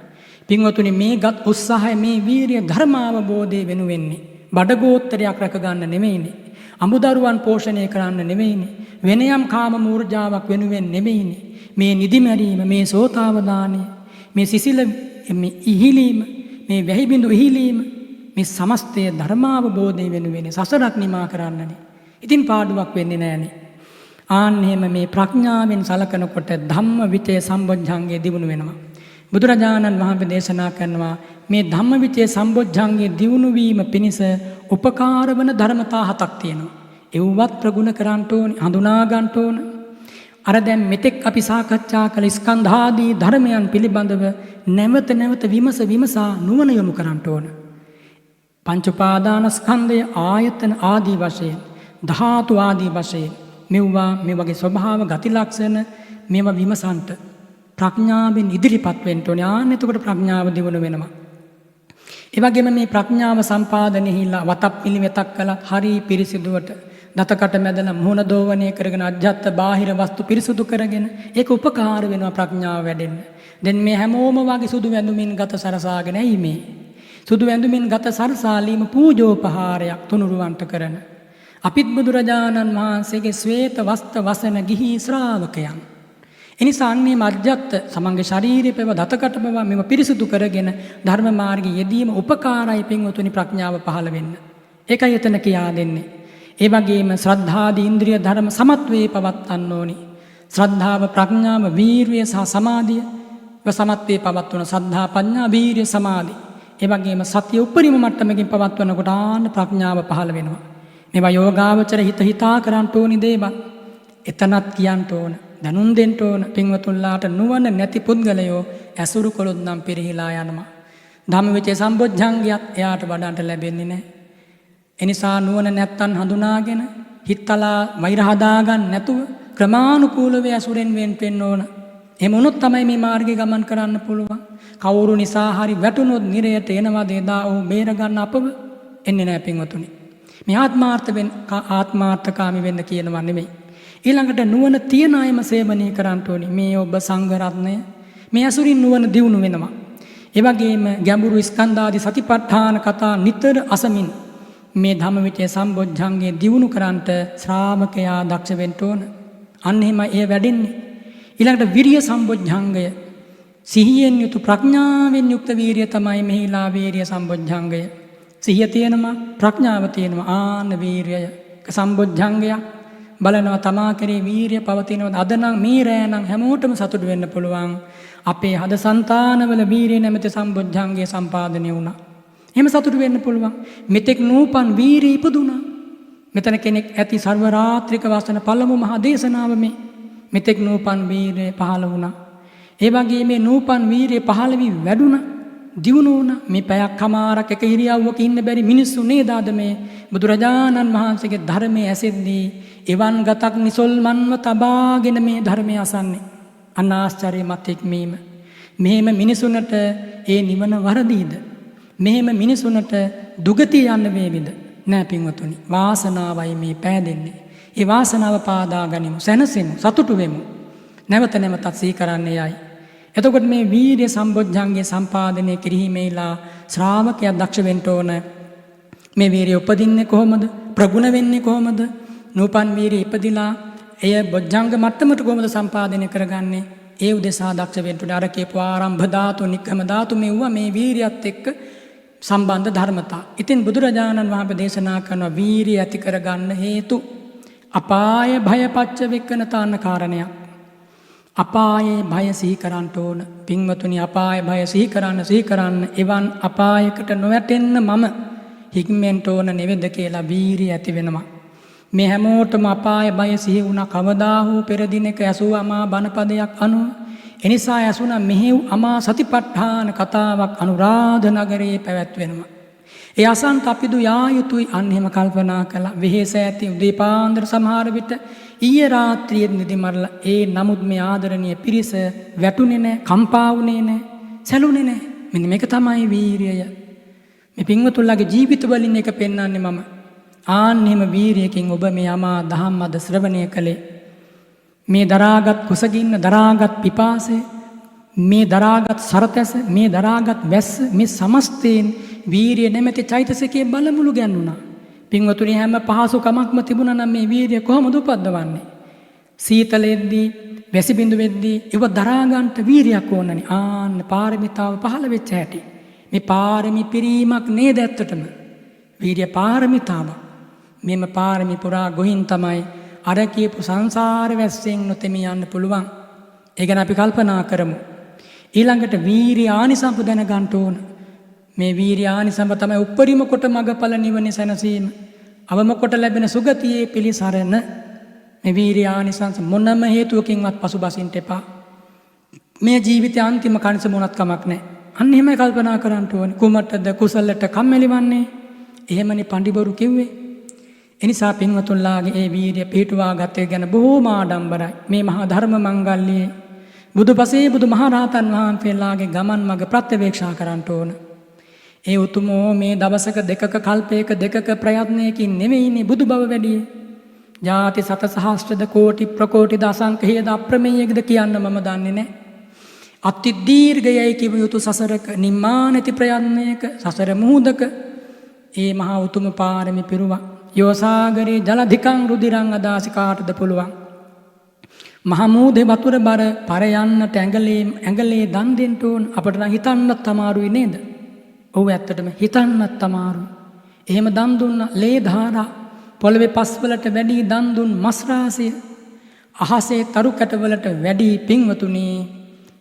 පින්වතුනි, මේගත් උත්සාහය, මේ වීරිය ධර්මාවබෝධය වෙනුවෙන්නේ. බඩගෝත්තරයක් රැක ගන්න නෙමෙයිනේ. අමුදරුවන් පෝෂණය කරන්න නෙමෙයිනේ. වෙනයම් කාම මූර්ජාවක් වෙනුවෙන් නෙමෙයිනේ. මේ නිදිමැරීම, මේ සෝතාවදානය, මේ සිසිල මේ ඉහිලීම, මේ වැහිබිඳු ඉහිලීම, මේ සමස්තය ධර්මාවබෝධය වෙනුවෙන් සසරක් නිමා කරන්නනේ. ඉතින් පාඩුවක් වෙන්නේ නැහනේ. ආන්නේම මේ ප්‍රඥාවෙන් සලකනකොට ධම්මවිචේ සම්බොජ්ජංගේ දියුණු වෙනවා. බුදුරජාණන් වහන්සේ දේශනා කරනවා මේ ධම්මවිචේ සම්බොජ්ජංගේ දියුණු වීම පිණිස උපකාර වන ධර්මතා 7ක් තියෙනවා. ඒවත් ප්‍රගුණ කරන්න ඕනේ, හඳුනා ගන්න ඕන. අර දැන් මෙතෙක් අපි සාකච්ඡා කළ ස්කන්ධාදී ධර්මයන් පිළිබඳව නැවත නැවත විමසා නුවණ යොමු කරන්න ඕන. පංච උපාදානස්කන්ධය, ආයතන ආදී වශයෙන්, ධාතු ආදී වශයෙන් මේ වගේ ස්වභාව ගති ලක්ෂණ මේවා විමසන්ට ප්‍රඥාවෙන් ඉදිරිපත් වෙන්න ඕනේ. ආන්න එතකොට ප්‍රඥාව දියුණු වෙනවා. ඒ වගේම මේ ප්‍රඥාව සම්පාදනයේහිලා වතක් පිළිවෙතක් කළා හරි පිරිසිදුවට දතකට මැදලා මුහුණ දෝවණය කරගෙන අජ්ජත් බාහිර වස්තු පිරිසුදු කරගෙන ඒක උපකාර වෙනවා ප්‍රඥාව වැඩෙන්න. දැන් මේ හැමෝම වගේ සුදු වැඳුමින් ගත සරසාගෙන ඇයි මේ සුදු වැඳුමින් ගත සරසාලීම පූජෝපහාරයක් තුනුරුවන්ට කරන අපිත් බුදුරජාණන් වහන්සේගේ ශ්වේත වස්ත්‍ර වසන ගිහි ශ්‍රාවකයන්. එනිසා අන්නේ මජ්ජත් සමංග ශරීරය පෙව දතකට පව මෙව පිරිසුදු කරගෙන ධර්ම මාර්ගයේ යෙදීම උපකාරයි පින්වතුනි ප්‍රඥාව පහළ වෙන්න. ඒකයි එතන කියා දෙන්නේ. ඒ වගේම ශ්‍රද්ධාදී ඉන්ද්‍රිය ධර්ම සමත්වේ පවත්වන්න ඕනි. ශ්‍රද්ධාව, ප්‍රඥාව, වීරිය සහ සමාධිය සමත්වේ පවත්වන ශ්‍රද්ධා, ප්‍රඥා, වීරිය, සමාධි. ඒ වගේම සතිය උපරිම මට්ටමකින් පවත්වනකොට ආන්න ප්‍රඥාව පහළ වෙනවා. මේවා යෝගාවචර හිතා කරන්න ඕනි දේවල්. එතනත් කියන්න ඕන. දැනුම් දෙන්න ඕන. පින්වතුන්ලාට නුවණ නැති පුද්ගලයෝ ඇසුරු කළොත් නම් පිරිහිලා යනවා. ධම්මවිචේ සම්බොජ්ජංගයත් එයාට වඩන්නට ලැබෙන්නේ නැහැ. එනිසා නුවණ නැත්තන් හඳුනාගෙන හිතලා වෛර හදාගන්න නැතුව ක්‍රමානුකූලව ඇසුරෙන් වෙන්න ඕන. එහෙම වුණොත් තමයි මේ මාර්ගේ ගමන් කරන්න පුළුවන්. කවුරු නිසා හරි වැටුනොත් නිරයට එනවාද එදා ඔහු බේර ගන්න අපව එන්නේ නැහැ පින්වතුනි. මේ ආත්මාර්ථකාමී වෙන්න කියනවා නෙමෙයි. ඊළඟට නුවණ තියන අයම සේවනය කරන්න ඕනි. මේ ඔබ සංඝ රත්නය මේ අසුරින් නුවණ දියුණු වෙනවා. ඒ වගේම ගැඹුරු ස්කන්ධාදී සතිපට්ඨාන කතා නිතර අසමින් මේ ධම්මවිචේ සම්බොජ්ජංගේ දියුණු කරන්ට ශ්‍රාවකයා දක්ෂ වෙන්න ඕන. අන්න එහෙමයි එය වැඩෙන්නේ. ඊළඟට විරිය සම්බොජ්ජංගය, සිහියෙන් යුතු ප්‍රඥාවෙන් යුක්ත වීරිය තමයි මෙහිලා වීරිය සම්බොජ්ජංගය. සිහිය තියෙනවා, ප්‍රඥාව තියෙනවා. ආන්න වීරිය සම්බොජ්ජංගයක්. බලනවා තමා කෙරේ වීරිය පවතිනවද? අද නම් මේ රෑ නම් හැමෝටම සතුටු වෙන්න පුළුවන්. අපේ හද సంతානවල වීරිය නැමැති සම්බොජ්ජංගය සම්පාදනය වුණා. එහෙම සතුටු වෙන්න පුළුවන්. මෙතෙක් නූපන් වීරිය ඉපදුණා. මෙතන කෙනෙක් ඇති සර්ව රාත්‍රික වසන පළමු මහා දේශනාව මේ. මෙතෙක් නූපන් වීරිය පහළ වුණා. ඒ වගේ මේ නූපන් වීරිය පහළ වී වැඩුණා. දියුණු වුණා. මේ පැයක් කමාරක් එක ඉරියව්වක ඉන්න බැරි මිනිස්සු නේද අද මේ බුදුරජාණන් වහන්සේගේ ධර්මයේ ඇසෙද්දී එවන් ගතක් නිසල්මන්ව තබාගෙන මේ ධර්මය අසන්නේ. අනාශ්චර්යමත් එක්මීම. මෙහෙම මිනිසුන්ට ඒ නිවන වරදීද? මෙහෙම මිනිසුන්ට දුගතිය යන්න වේවිද? නෑ පින්වතුනි. වාසනාවයි මේ පෑදෙන්නේ. ඒ වාසනාව පාදා ගනිමු, සැනසෙමු, සතුටු වෙමු. නැවත නැවතත් සිහි කරන්නේ යයි. එතකොට මේ වීර්ය සම්බොජ්ජංගේ සම්පාදනය කිරීමේලා ශ්‍රාවකයා දක්ෂ වෙන්න ඕන. මේ වීර්ය උපදින්නේ කොහොමද? ප්‍රගුණ වෙන්නේ කොහොමද? නූපන් වීර්ය ඉපදිලා එය බොජ්ජංග මට්ටමට කොහොමද සම්පාදනය කරගන්නේ? ඒ උදෙසා දක්ෂ වෙන්න උඩ අර කියපු ආරම්භ ධාතු, නික්කම ධාතු මෙවුවා මේ වීර්යයත් එක්ක සම්බන්ධ ධර්මතා. ඉතින් බුදුරජාණන් වහන්සේ දේශනා කරන වීර්ය ඇති කරගන්න හේතු අපාය භය පච්ච වෙක්කනතාන කාරණයක්. අපායේ භය සිහි කරන්න ඕන. පින්වතුනි, අපාය භය සිහි කරන්න එවන් අපායකට නොවැටෙන්න මම හික්මෙන්ට ඕන නෙවෙද කියලා වීර්ය ඇති වෙනවා. මේ හැමෝටම අපාය බය සිහි වුණා කවදා හෝ පෙර දිනක ඇසූ අමා බණපදයක් අනුව. එනිසා ඇසුණා මෙහෙව් අමා සතිපට්ඨාන කතාවක් අනුරාධ නගරයේ පැවැත්වෙනවා. ඒ අසන්ත අපිදු යා යුතුයි. අන්න එහෙම කල්පනා කළා. වෙහෙස ඇති උදේ පාන්දර සමහර විට ඊයේ රාත්‍රියේ නිදි මරලා ඒ නමුත් මේ ආදරණීය පිරිස වැටුනේ නැහැ, කම්පා වුණේ නැහැ, සැලුනේ නැහැ. මෙන්න මේක තමයි වීරිය. මේ පින්වතුන්ලාගේ ජීවිත වලින් එක පෙන්වන්නේ මම. ආන්නෙම වීරියකින් ඔබ මේ අමා දහම් අද ශ්‍රවණය කළේ. මේ දරාගත් කුසගින්න, දරාගත් පිපාසය, මේ දරාගත් සරතැස, මේ දරාගත් වැස්ස, මේ සමස්තයෙන් වීරිය නැමැති චෛතසිකයේ බලමුළු ගැන්වුණා. පින්වතුනි, හැම පහසුකමක්ම තිබුණා නම් මේ වීරිය කොහොමද උපද්දවන්නේ? සීතලෙද්දී, වැසි බිඳු වෙද්දී ඒව දරා ගන්නට වීරියක් ඕනනේ. ආන්න පාරමිතාව පහළ වෙච්ච හැටි. මේ පාරමි පිරීමක් නේද ඇත්තටම? වීරිය පාරමිතාව. මෙම පාරමි පුරා ගොහින් තමයි අර කියපු සංසාර වැස්සෙන් නොතෙමි යන්න පුළුවන්. ඒ ගැන අපි කල්පනා කරමු. ඊළඟට වීරිය ආනිසංස දැනගන්න ඕන. මේ වීරිය ආනිසංස තමයි උපරිම කොට මගඵල නිවන සැනසීම. අවම කොට ලැබෙන සුගතියේ පිළිසරණ. මේ වීරිය ආනිසංස මොනම හේතුවකින්වත් පසුබසින්න එපා. මේ ජීවිතයේ අන්තිම කණස මොනත් කමක් නැහැ. අන්න එහෙමයි කල්පනා කරන්න ඕනේ. කුමටද කුසලට කම්මැලිවන්නේ? එහෙමනේ පඬිබරු කිව්වේ. එනිසා පින්වතුන්ලාගේ ඒ වීරිය පිටුවා ගත ගැන බොහෝම ආඩම්බරයි. මේ මහා ධර්ම මංගල්‍යයේ බුදුපසේ බුදු මහරහතන් වහන්සේලාගේ ගමන් මඟ ප්‍රත්‍යවේක්ෂා කරන්න ඕන. ඒ උතුමෝ මේ දවසක දෙකක කල්පයක දෙකක ප්‍රයත්නයකින් නෙමෙයිනේ බුදු බව වැඩියේ. ජාති සත සහස්‍රද කෝටි ප්‍රකෝටි දසංක හේද අප්‍රමේයකද කියන්න මම දන්නේ නැහැ. අති දීර්ඝයයි කිව යුතු සසරක නිම්මා නැති ප්‍රයත්නයක සසර මුහුදක ඒ මහා උතුම් පාරමි පිරුවා. යෝසාගරේ ජලධිකං රුධිරං අදාසි කාටද පුළුවන්? මහමූදේ වතුර බර පර යන්නට ඇඟලේ දන් දෙන්න ඕන. අපට නම් හිතන්නත් අමාරුයි නේද? ඔව් ඇත්තටම හිතන්නත් අමාරුයි. එහෙම දන් දුන්න ලේ ධාරා පොළවේ පස්වලට වැඩි දන් දුන් මස් රාශිය අහසේ තරු කැටවලට වැඩි පින්වතුනි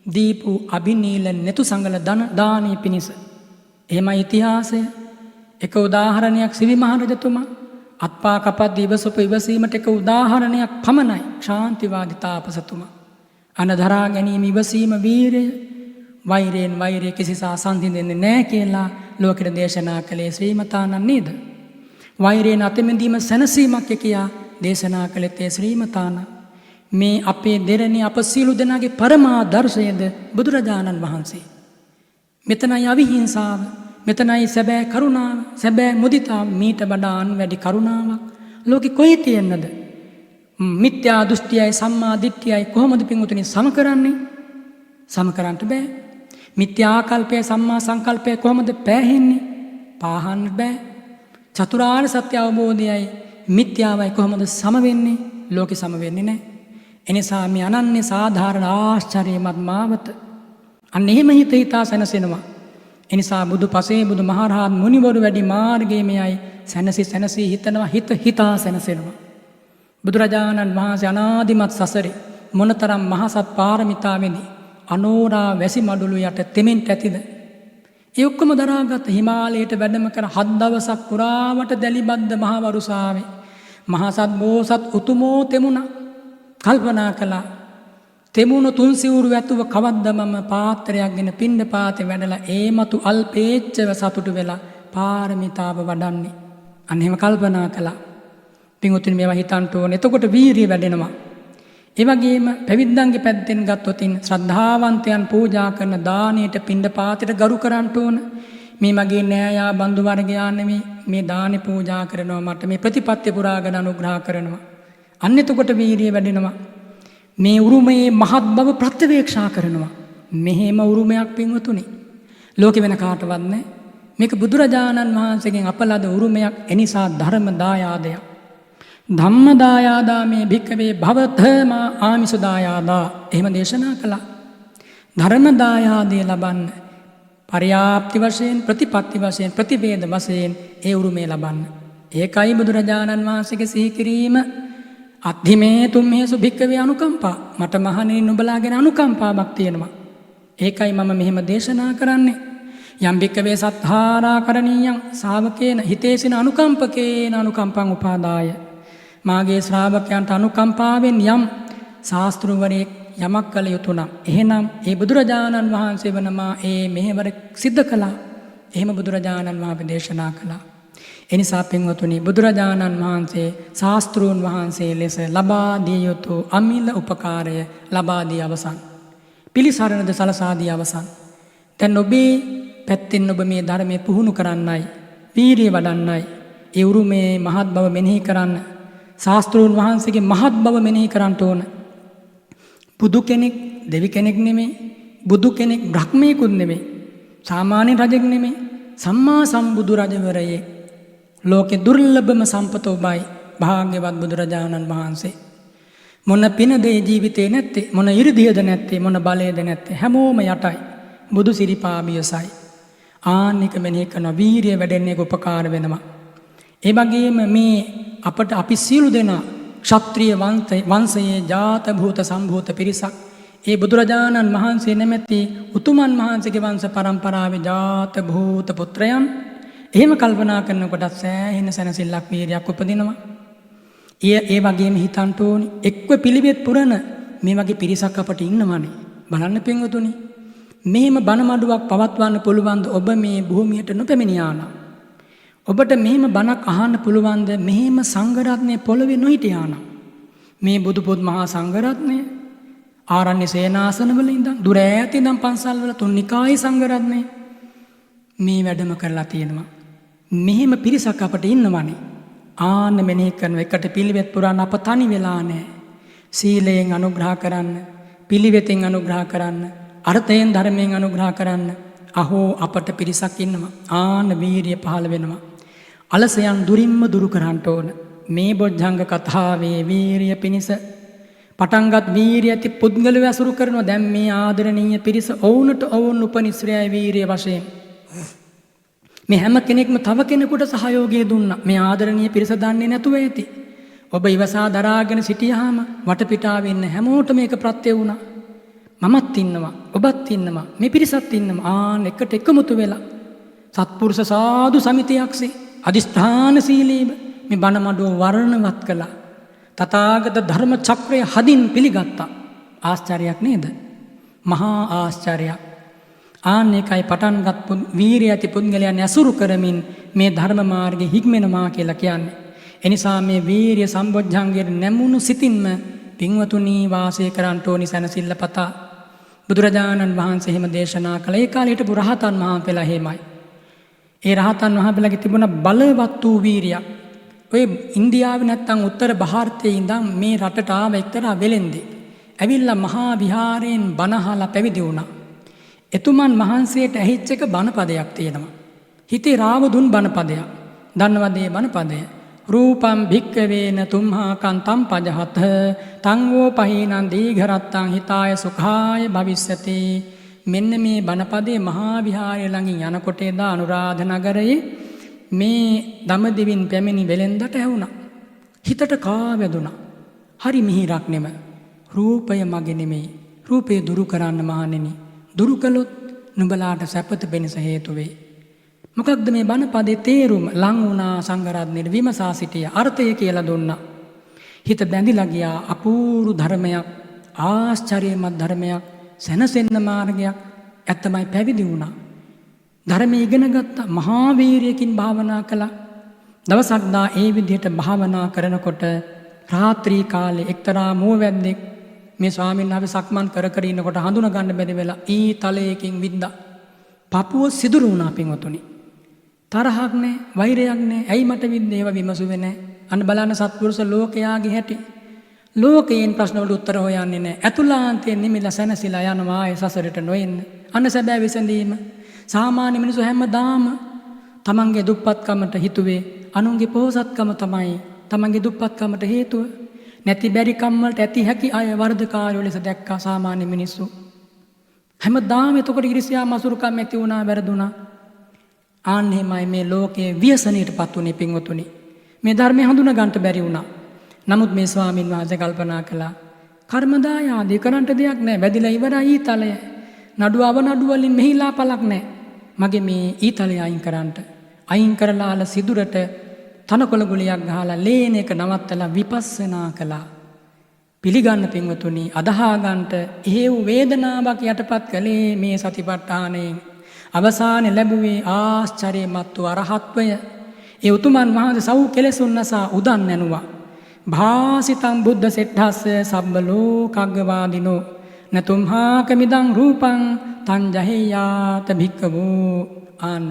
දීපු අබිනීල නෙතු සංගල දානී පිනිස. එහෙමයි ඉතිහාසය. එක උදාහරණයක් සිවි මහරජතුමා අත්පා කපද්දී ඉවසපු ඉවසීමට එක උදාහරණයක් පමණයි. ශාන්තිවාදී තාපසතුමා අනදරා ගැනීම ඉවසීම වීරය. වෛරයෙන් වෛරය කිසිසා සංසිඳෙන්නේ නැහැ කියලා ලෝකෙට දේශනා කළේ ශ්‍රීමතානන් නේද? වෛරයෙන් අතමිදීම සැනසීමක් කියා දේශනා කළේ ඒ ශ්‍රීමතානන්. මේ අපේ දෙරණි අප සියලු දෙනාගේ පරමාදර්ශයද බුදුරජාණන් වහන්සේ. මෙතනයි අවිහිංසාව, මෙතනයි සැබෑ කරුණාව, සැබෑ මුදිතාව. මීට වඩා වැඩි කරුණාවක් ලෝකෙ කොහේ තියෙන්නද? මිත්‍යා දෘෂ්ටියයි සම්මා දිට්ඨියයි කොහොමද පින්වතුනි සම කරන්නේ? සම කරන්න බෑ. මිත්‍යා කල්පය සම්මා සංකල්පය කොහොමද පෑහෙන්නේ? පාහන්න බෑ. චතුරාර්ය සත්‍ය අවබෝධයයි මිත්‍යාවයි කොහොමද සම වෙන්නේ? ලෝකෙ සම වෙන්නේ නැහැ. එනිසා මේ අනන්‍ය සාධාරණ ආශ්චර්යමත් මාවත අන්න එහෙම හිත හිතා සැනසෙනවා. එනිසා බුදු පසේ බුදු මහරහත් මුනිවරු වැඩි මාර්ගයේ මෙයයි සැනසී හිතනවා හිතා සැනසෙනවා. බුදුරජාණන් වහන්සේ අනාදිමත් සසරේ මොනතරම් මහසත් පාරමිතාවෙදී අනෝරා වැසි මඩුළු යට තෙමෙන්ට ඇතිද. ඒ ඔක්කොම දරාගත් හිමාලයට වැඩම කර 7 දවසක් පුරාවට දැලිබද්ද මහ වරුසාවේ මහසත් බෝසත් උතුමෝ තෙමුණා. කල්පනා කළා තෙමුණු 3 සිවුරු ඇතුව කවද්ද මම පාත්‍රයක් ගෙන පිණ්ඩපාතේ වැඩලා ඒමතු අල්පේච්ඡව සතුටු වෙලා පාරමිතාව වඩන්නේ. අන්න එහෙම කල්පනා කළා. පින්වතුනි මේවා හිතන්න ඕනේ. එතකොට වීරිය වැඩෙනවා. ඒ වගේම පැවිද්දන්ගේ පැත්තෙන් ගත්තොතින් ශ්‍රද්ධාවන්තයන් පූජා කරන දානයට පිණ්ඩපාතයට ගරු කරන්න ඕන. මේ මගේ නෑයා බඳු වර්ගයා නෙමෙයි මේ දානි පූජා කරනවා මට මේ ප්‍රතිපත්ති පුරාගෙන අනුග්‍රහ කරනවා. අන්න එතකොට වීරිය වැඩෙනවා. මේ උරුමයේ මහත් බව ප්‍රත්‍යවේක්ෂා කරනවා. මෙහෙම උරුමයක් පින්වතුනි ලෝකෙ වෙන කාටවත් නැහැ. මේක බුදුරජාණන් වහන්සේගෙන් අපලද උරුමයක්. එනිසා ධර්ම දායාදයක්. ධම්ම දායාදා මේ භික්කවේ භවතමා ආමිස දායාදා එහෙම දේශනා කළා. ධර්ම දායාදය ලබන්න පර්‍යාප්ති වශයෙන් ප්‍රතිපත්ති වශයෙන් ප්‍රතිවේද වශයෙන් ඒ උරුමේ ලබන්න. ඒකයි බුදුරජාණන් වහන්සේගේ සිහි කිරීම අද්ධිමේ තුම්මේසු භික්කවේ අනුකම්පා. මට මහණෙනි නුඹලා ගැන අනුකම්පාවක් තියෙනවා. ඒකයි මම මෙහෙම දේශනා කරන්නේ. යම් භික්කවේ සත්හාරා කරණීයං ශාවකේන හිතේසින අනුකම්පකේන අනුකම්පං උපාදාය. මාගේ ශ්‍රාවකයන්ට අනුකම්පාවෙන් යම් ශාස්ත්‍රවරයෙක් යමක් කළ යුතු නම් එහෙනම් ඒ බුදුරජාණන් වහන්සේ වනමා ඒ මෙහෙවර සිද්ධ කළා. එහෙම බුදුරජාණන් වහන්සේ දේශනා කළා. එනිසා පින්වතුනි බුදුරජාණන් වහන්සේ ශාස්ත්‍රූන් වහන්සේ ලෙස ලබා දිය යුතු අමිල උපකාරය ලබා දී අවසන්. පිළිසරණද සලසා දී අවසන්. දැන් ඔබේ පැත්තෙන් ඔබ මේ ධර්මයේ පුහුණු කරන්නයි වීරිය වඩන්නයි ඒ උරුමේ මහත් බව මෙනෙහි කරන්න ශාස්ත්‍රූන් වහන්සේගේ මහත් බව මෙනෙහි කරන්න ඕන. බුදු කෙනෙක් දෙවි කෙනෙක් නෙමෙයි. බුදු කෙනෙක් බ්‍රහ්මයෙකුත් නෙමෙයි. සාමාන්‍ය රජෙක් නෙමෙයි. සම්මා සම්බුදු රජවරයෙක්. ලෝකේ දුර්ලභම සම්පත ඔබයි භාග්‍යවත් බුදුරජාණන් වහන්සේ. මොන පිනද ජීවිතේ නැත්තේ මොන 이르දියද නැත්තේ මොන බලයද නැත්තේ හැමෝම යටයි. බුදු සිරිපාමියසයි. ආනික මෙනෙහි කරන වීරිය වැඩෙන්නේ උපකාර වෙනවා. ඒ වගේම මේ අපට අපි සියලු දෙනා ක්ෂත්‍රීය වංශයේ ජාත භූත සම්භූත පිරිසක් ඒ බුදුරජාණන් වහන්සේ නැමැති උතුමන් වහන්සේගේ වංශ පරම්පරාවේ ජාත භූත පුත්‍රයන් එහෙම කල්පනා කරනකොට සෑහෙන සැනසෙල්ලක් වීරියක් උපදිනවා. ඒ වගේම හිතන්න ඕනි එක්ව පිළිවෙත් පුරන මේ වගේ පිරිසක් අපට ඉන්නවනේ. බලන්න පින්වතුනි මෙහෙම බණ මඩුවක් පවත්වන්න පුළුවන්ද ඔබ මේ භූමියට නොපැමිණියා නම්? ඔබට මෙහෙම බණක් අහන්න පුළුවන්ද මෙහෙම සංඝරත්නය පොළවේ නොහිටියා නම්? මේ බුදුපොත් මහා සංඝරත්නය ආරණ්‍ය සේනාසනවල ඉඳන් දුර ඈත ඉඳන් පන්සල්වල තුන්නිකායේ සංඝරත්නය මේ වැඩම කරලා තියෙනවා. මෙහෙම පිරිසක් අපට ඉන්නවනේ. ආන්න මෙනෙහි කරන එකට පිළිවෙත් පුරාණ අප තනි වෙලා නැහැ. සීලයෙන් අනුග්‍රහ කරන්න, පිළිවෙතෙන් අනුග්‍රහ කරන්න, අර්ථයෙන් ධර්මයෙන් අනුග්‍රහ කරන්න. අහෝ අපට පිරිසක් ඉන්නවා. ආන්න වීරිය පහළ වෙනවා. අලසයන් දුරින්ම දුරු කරන්න ඕන. මේ බොජ්ජංග කතාවේ වීරිය පිණිස පටන්ගත් වීරිය ඇති පුද්ගලව ඇසුරු කරනවා. දැන් මේ ආදරණීය පිරිස ඔවුන්ට ඔවුන් උපනිශ්‍රයයි වීරිය වශයෙන් මේ හැම කෙනෙක්ම තව කෙනෙකුට සහයෝගය දුන්නා. මේ ආදරණීය පිරිස දන්නේ නැතුව ඇති. ඔබ ඉවසා දරාගෙන සිටියාම වටපිටාවේ ඉන්න හැමෝටම මේක ප්‍රත්‍ය වුණා. මමත් ඉන්නවා, ඔබත් ඉන්නවා, මේ පිරිසත් ඉන්නවා. ආන් එකට එකමුතු වෙලා සත්පුරුෂ සාදු සමිතියක්සේ අදිස්ථානශීලීව මේ බණ මඩුව වර්ණවත් කළා. තථාගත ධර්ම චක්‍රය හදින් පිළිගත්තා. ආශ්චර්යයක් නේද? මහා ආශ්චර්යයක්. ආන් එකයි පටන්ගත් වීරිය ඇති පුද්ගලයන් ඇසුරු කරමින් මේ ධර්ම මාර්ගයේ හික්මෙනවා කියලා කියන්නේ. එනිසා මේ වීරිය සම්බොජ්ජංගයේ නැමුණු සිතින්ම පින්වතුනි වාසය කරන්න ඕනි සැනසෙල්ල පතා. බුදුරජාණන් වහන්සේ එහෙම දේශනා කළ ඒ කාලේ හිටපු රහතන් වහන්සේලා එහෙමයි. ඒ රහතන් වහන්සේලාගේ තිබුණ බලවත් වූ වීරියක්. ඔය ඉන්දියාවේ නැත්තම් උත්තර ಭಾರತයේ ඉඳන් මේ රටට ආව එක්තරා වෙලෙන්දේ. ඇවිල්ලා මහා විහාරයෙන් බණහලා පැවිදි වුණා. එතුමන් වහන්සේට ඇහිච්ච එක බණපදයක් තියෙනවා. හිතේ රාව දුන් බණපදයක්. දන්නවද මේ බණපදය? රූපම් භික්කවේන තුම්හා කන්තම් පජහත තං වෝ පහීනං දීඝරත්තං හිතාය සුඛාය භවිස්සති මෙන්න මේ බණපදයේ මහා විහාරය ළඟින් යනකොට එදා අනුරාධ නගරයේ මේ දඹදිවින් පැමිණි වෙලෙන්දට ඇහුණා. හිතට කාවැදුණා. හරි මිහිරක් නෙම. රූපය මගේ නෙමෙයි. රූපේ දුරු කරන්න මහණෙනි. දුරු කළොත් නුඹලාට සැපත වෙනස හේතු වෙයි. මොකක්ද මේ බණපදයේ තේරුම? ලං වුණා සංඝරත්නයේ විමසා සිටියා. අර්ථය කියලා දුන්නා. හිත බැඳිලා ගියා. අපූර්ව ධර්මයක්, ආශ්චර්යමත් ධර්මයක්, සැනසෙන්න මාර්ගයක්. ඇත්තමයි පැවිදි වුණා. ධර්මය ඉගෙන ගත්තා. මහා වීරියකින් භාවනා කළා. දවසක් දා ඒ විදිහට භාවනා කරනකොට රාත්‍රී කාලේ එක්තරා මුවවැද්දෙක් මේ ස්වාමීන් වහන්සේ සක්මන් කර කර ඉන්නකොට හඳුනා ගන්න බැරි වෙලා ඊ තලයකින් විද්දා. පපුව සිදුරු වුණා පින්වතුනි. තරහක් නැහැ, වෛරයක් නැහැ. ඇයි මට විද්දේ? ඒව විමසුවේ නැහැ. අන්න බලන්න සත්පුරුෂ ලෝකයාගේ හැටි. ලෝකයෙන් ප්‍රශ්න වලට උත්තර හොයන්නේ නැහැ. අතුලාන්තයෙන් නිමිලා සැනසීලා යනවා ආයේ සසරට නොඑන්න. අන්න සැබෑ විසඳීම. සාමාන්‍ය මිනිස්සු හැමදාම තමන්ගේ දුප්පත්කමට හිතුවේ අනුන්ගේ පොහොසත්කම තමයි තමන්ගේ දුප්පත්කමට හේතුව. නැති බැරි කම් වලට ඇති හැකි අය වර්ධකාරයෝ ලෙස දැක්කා සාමාන්‍ය මිනිස්සු. හැමදාම එතකොට ඉරිසියා මසුරුකම් ඇති වුණා, වැරදුනා. ආන්නේමයි මේ ලෝකයේ ව්‍යසනයටපත් උනේ පින්වතුනි. මේ ධර්මය හඳුනා ගන්නට බැරි වුණා. නමුත් මේ ස්වාමින් වහන්සේ කල්පනා කළා කර්මදායාදී කරන්ට දෙයක් නැහැ. වැදිලා ඉවරයි ඊතලය. නඩුවව නඩු වලින් මෙහිලා පළක් නැහැ. මගේ මේ ඊතලය අයින් කරන්නට. අයින් කරලා ආල සිදුරට තනකොළ ගුලියක් ගහලා ලේන එක නවත්තලා විපස්සනා කළා. පිළිගන්න පින්වතුනි, අදහා ගන්නට හේව් වේදනාවක් යටපත් කළේ මේ සතිපට්ඨානයෙන්. අවසානයේ ලැබුවේ ආශ්චර්යමත් වූ අරහත්වය. ඒ උතුමන් වහන්සේ සව් කෙලෙසුන්නසා උදන් නැනුවා. භාසිතං බුද්ධ සෙට්ඨස්ස සබ්බ ලෝකග්ගවාදිනෝ නතුම්හාකමිදං රූපං තංජහෙයාත භික්ඛවෝ. ආන්න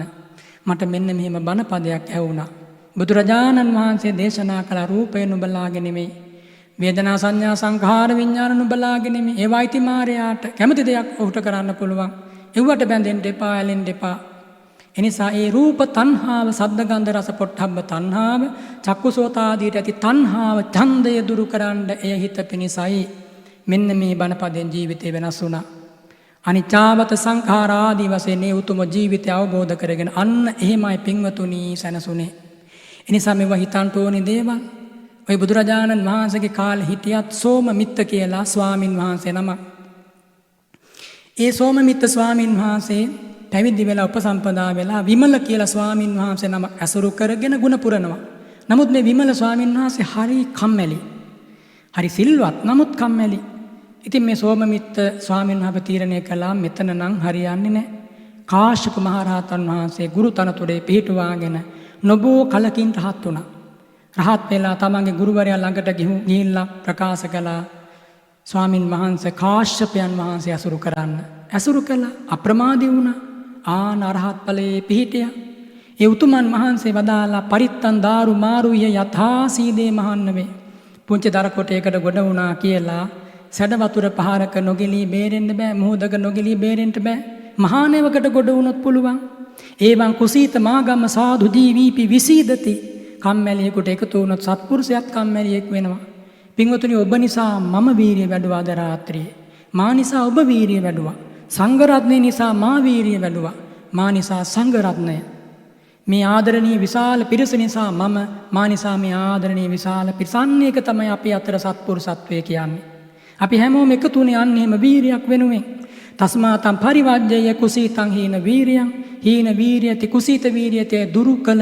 මට මෙන්න මෙහෙම බණපදයක් ඇහුණා. බුදුරජාණන් වහන්සේ දේශනා කළ රූපය නුඹලාගේ නෙමෙයි, වේදනා සංඥා සංඛාර විඥාන නුඹලාගේ නෙමෙයි. ඒවා ඉති මායයට කැමති දෙයක් ඔහුට කරන්න පුළුවන්. ඒවට බැඳෙන්න එපා, ඇලෙන්න එපා. එනිසා ඒ රූප තණ්හාව, සද්ද ගන්ධ රස පොට්ටබ්බ තණ්හාව, චක්කුසෝතාදීට ඇති තණ්හාව, ඡන්දය දුරු කරන්න එය හිත පිණිසයි. මෙන්න මේ බණපදෙන් ජීවිතේ වෙනස් වුණා. අනිච්චාවත සංඛාරාදී වශයෙන් මේ උතුම් ජීවිතය අවබෝධ කරගෙන අන්න එහෙමයි පින්වතුනි සැනසුනේ. එනිසා මේවා හිතන්ට ඕනේ දේවල්. ඔය බුදුරජාණන් වහන්සේගේ කාලේ හිටියත් සෝමමිත්ත කියලා ස්වාමින් වහන්සේ නමක්. ඒ සෝමමිත්ත ස්වාමින් වහන්සේ පැවිදි වෙලා උපසම්පදා වෙලා විමල කියලා ස්වාමින් වහන්සේ නමක් ඇසුරු කරගෙන ගුණ පුරනවා. නමුත් මේ විමල ස්වාමින් වහන්සේ හරි කම්මැලි. හරි සිල්වත්, නමුත් කම්මැලි. ඉතින් මේ සෝමමිත්ත ස්වාමීන් වහන්සේ තීරණය කළා මෙතන නම් හරියන්නේ නැහැ. කාශ්‍යප මහ රහතන් වහන්සේ ගුරු තනතුරේ පිහිටුවාගෙන නොබෝ කලකින් රහත් වුණා. රහත් වෙලා තමන්ගේ ගුරුවරයා ළඟට ගිහිල්ලා ප්‍රකාශ කළා ස්වාමින් වහන්සේ කාශ්‍යපයන් වහන්සේ අසුරු කරන්න. අසුරු කළා, අප්‍රමාදී වුණා. ආන අරහත් ඵලයේ පිහිටියා. ඒ උතුමන් වහන්සේ වදාලා පරිත්තං දාරු මාරුය යථා සීදේ මහන්නවේ. පුංචි දර කොටයකට ගොඩ වුණා කියලා සැඩ වතුර පහරක නොගිලී බේරෙන්න බෑ, මුහුදක නොගිලී බේරෙන්න බෑ. මහානේවකට ගොඩ වුණොත් පුළුවන්. ඒවන් කුසීත මාගම සාදු දීවීපි විසීදති. කම්මැලියෙකුට එකතු වුණොත් සත්පුරුෂයත් කම්මැලියෙක් වෙනවා. පින්වතුනි, ඔබ නිසා මම වීරිය වැඩුවා අද රාත්‍රියේ. මා නිසා ඔබ වීරිය වැඩුවා. සංඝ රත්නය නිසා මා වීරිය වැඩුවා. මා නිසා සංඝ රත්නය. මේ ආදරණීය විශාල පිරිස නිසා මා නිසා මේ ආදරණීය විශාල පිරිසන්නේක තමයි අපි අතර සත්පුරුෂත්වය කියන්නේ. අපි හැමෝම එකතුනේ යන්නේ එහෙම වීරියක් වෙනුවෙන්. තස්මාතම් පරිවර්ජය කුසීතං හීන වීරියං හීන වීරියති කුසීත වීරියතේ දුරු කළ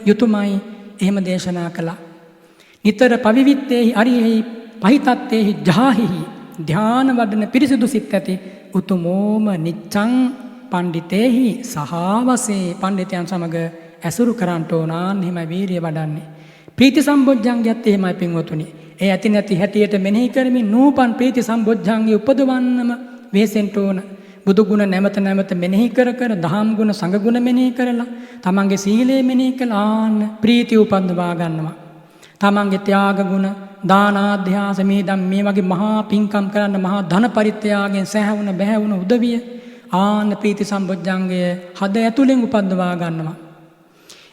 යුතුයමයි. එහෙම දේශනා කළා. නිතර පවිවිත්තේහි අරියෙහි පහිතත්තේහි ජාහිහි ධාන වඩන පිරිසිදු සිත් ඇති උතුමෝම නිච්ඡං පණ්ඩිතේහි සහවසේ පණ්ඩිතයන් සමග ඇසුරු කරන්ට ඕනාන්. එහෙමයි වීරිය වඩන්නේ. ප්‍රීති සම්බොජ්ජංගයත් එහෙමයි පින්වතුනි. ඒ ඇති නැති හැටියට මෙනෙහි කරමින් නූපන් ප්‍රීති සම්බොජ්ජංගය උපදවන්නම වෙහෙසෙන්න ඕන. බුදු ගුණ නැවත නැවත මෙනෙහි කර කර, දහම් ගුණ සංඝ ගුණ මෙනෙහි කරලා, තමන්ගේ සීලය මෙනෙහි කළා ආන්න ප්‍රීතිය උපද්දවා ගන්නවා. තමන්ගේ ත්‍යාග ගුණ, දානාධ්‍යාස මේ වගේ මහා පින්කම් කරන්න මහා ධන පරිත්‍යාගයෙන් සැහැවුන බැහැවුන උදවිය ආන්න ප්‍රීති සම්බොජ්ජංගය හද ඇතුලෙන් උපද්දවා ගන්නවා.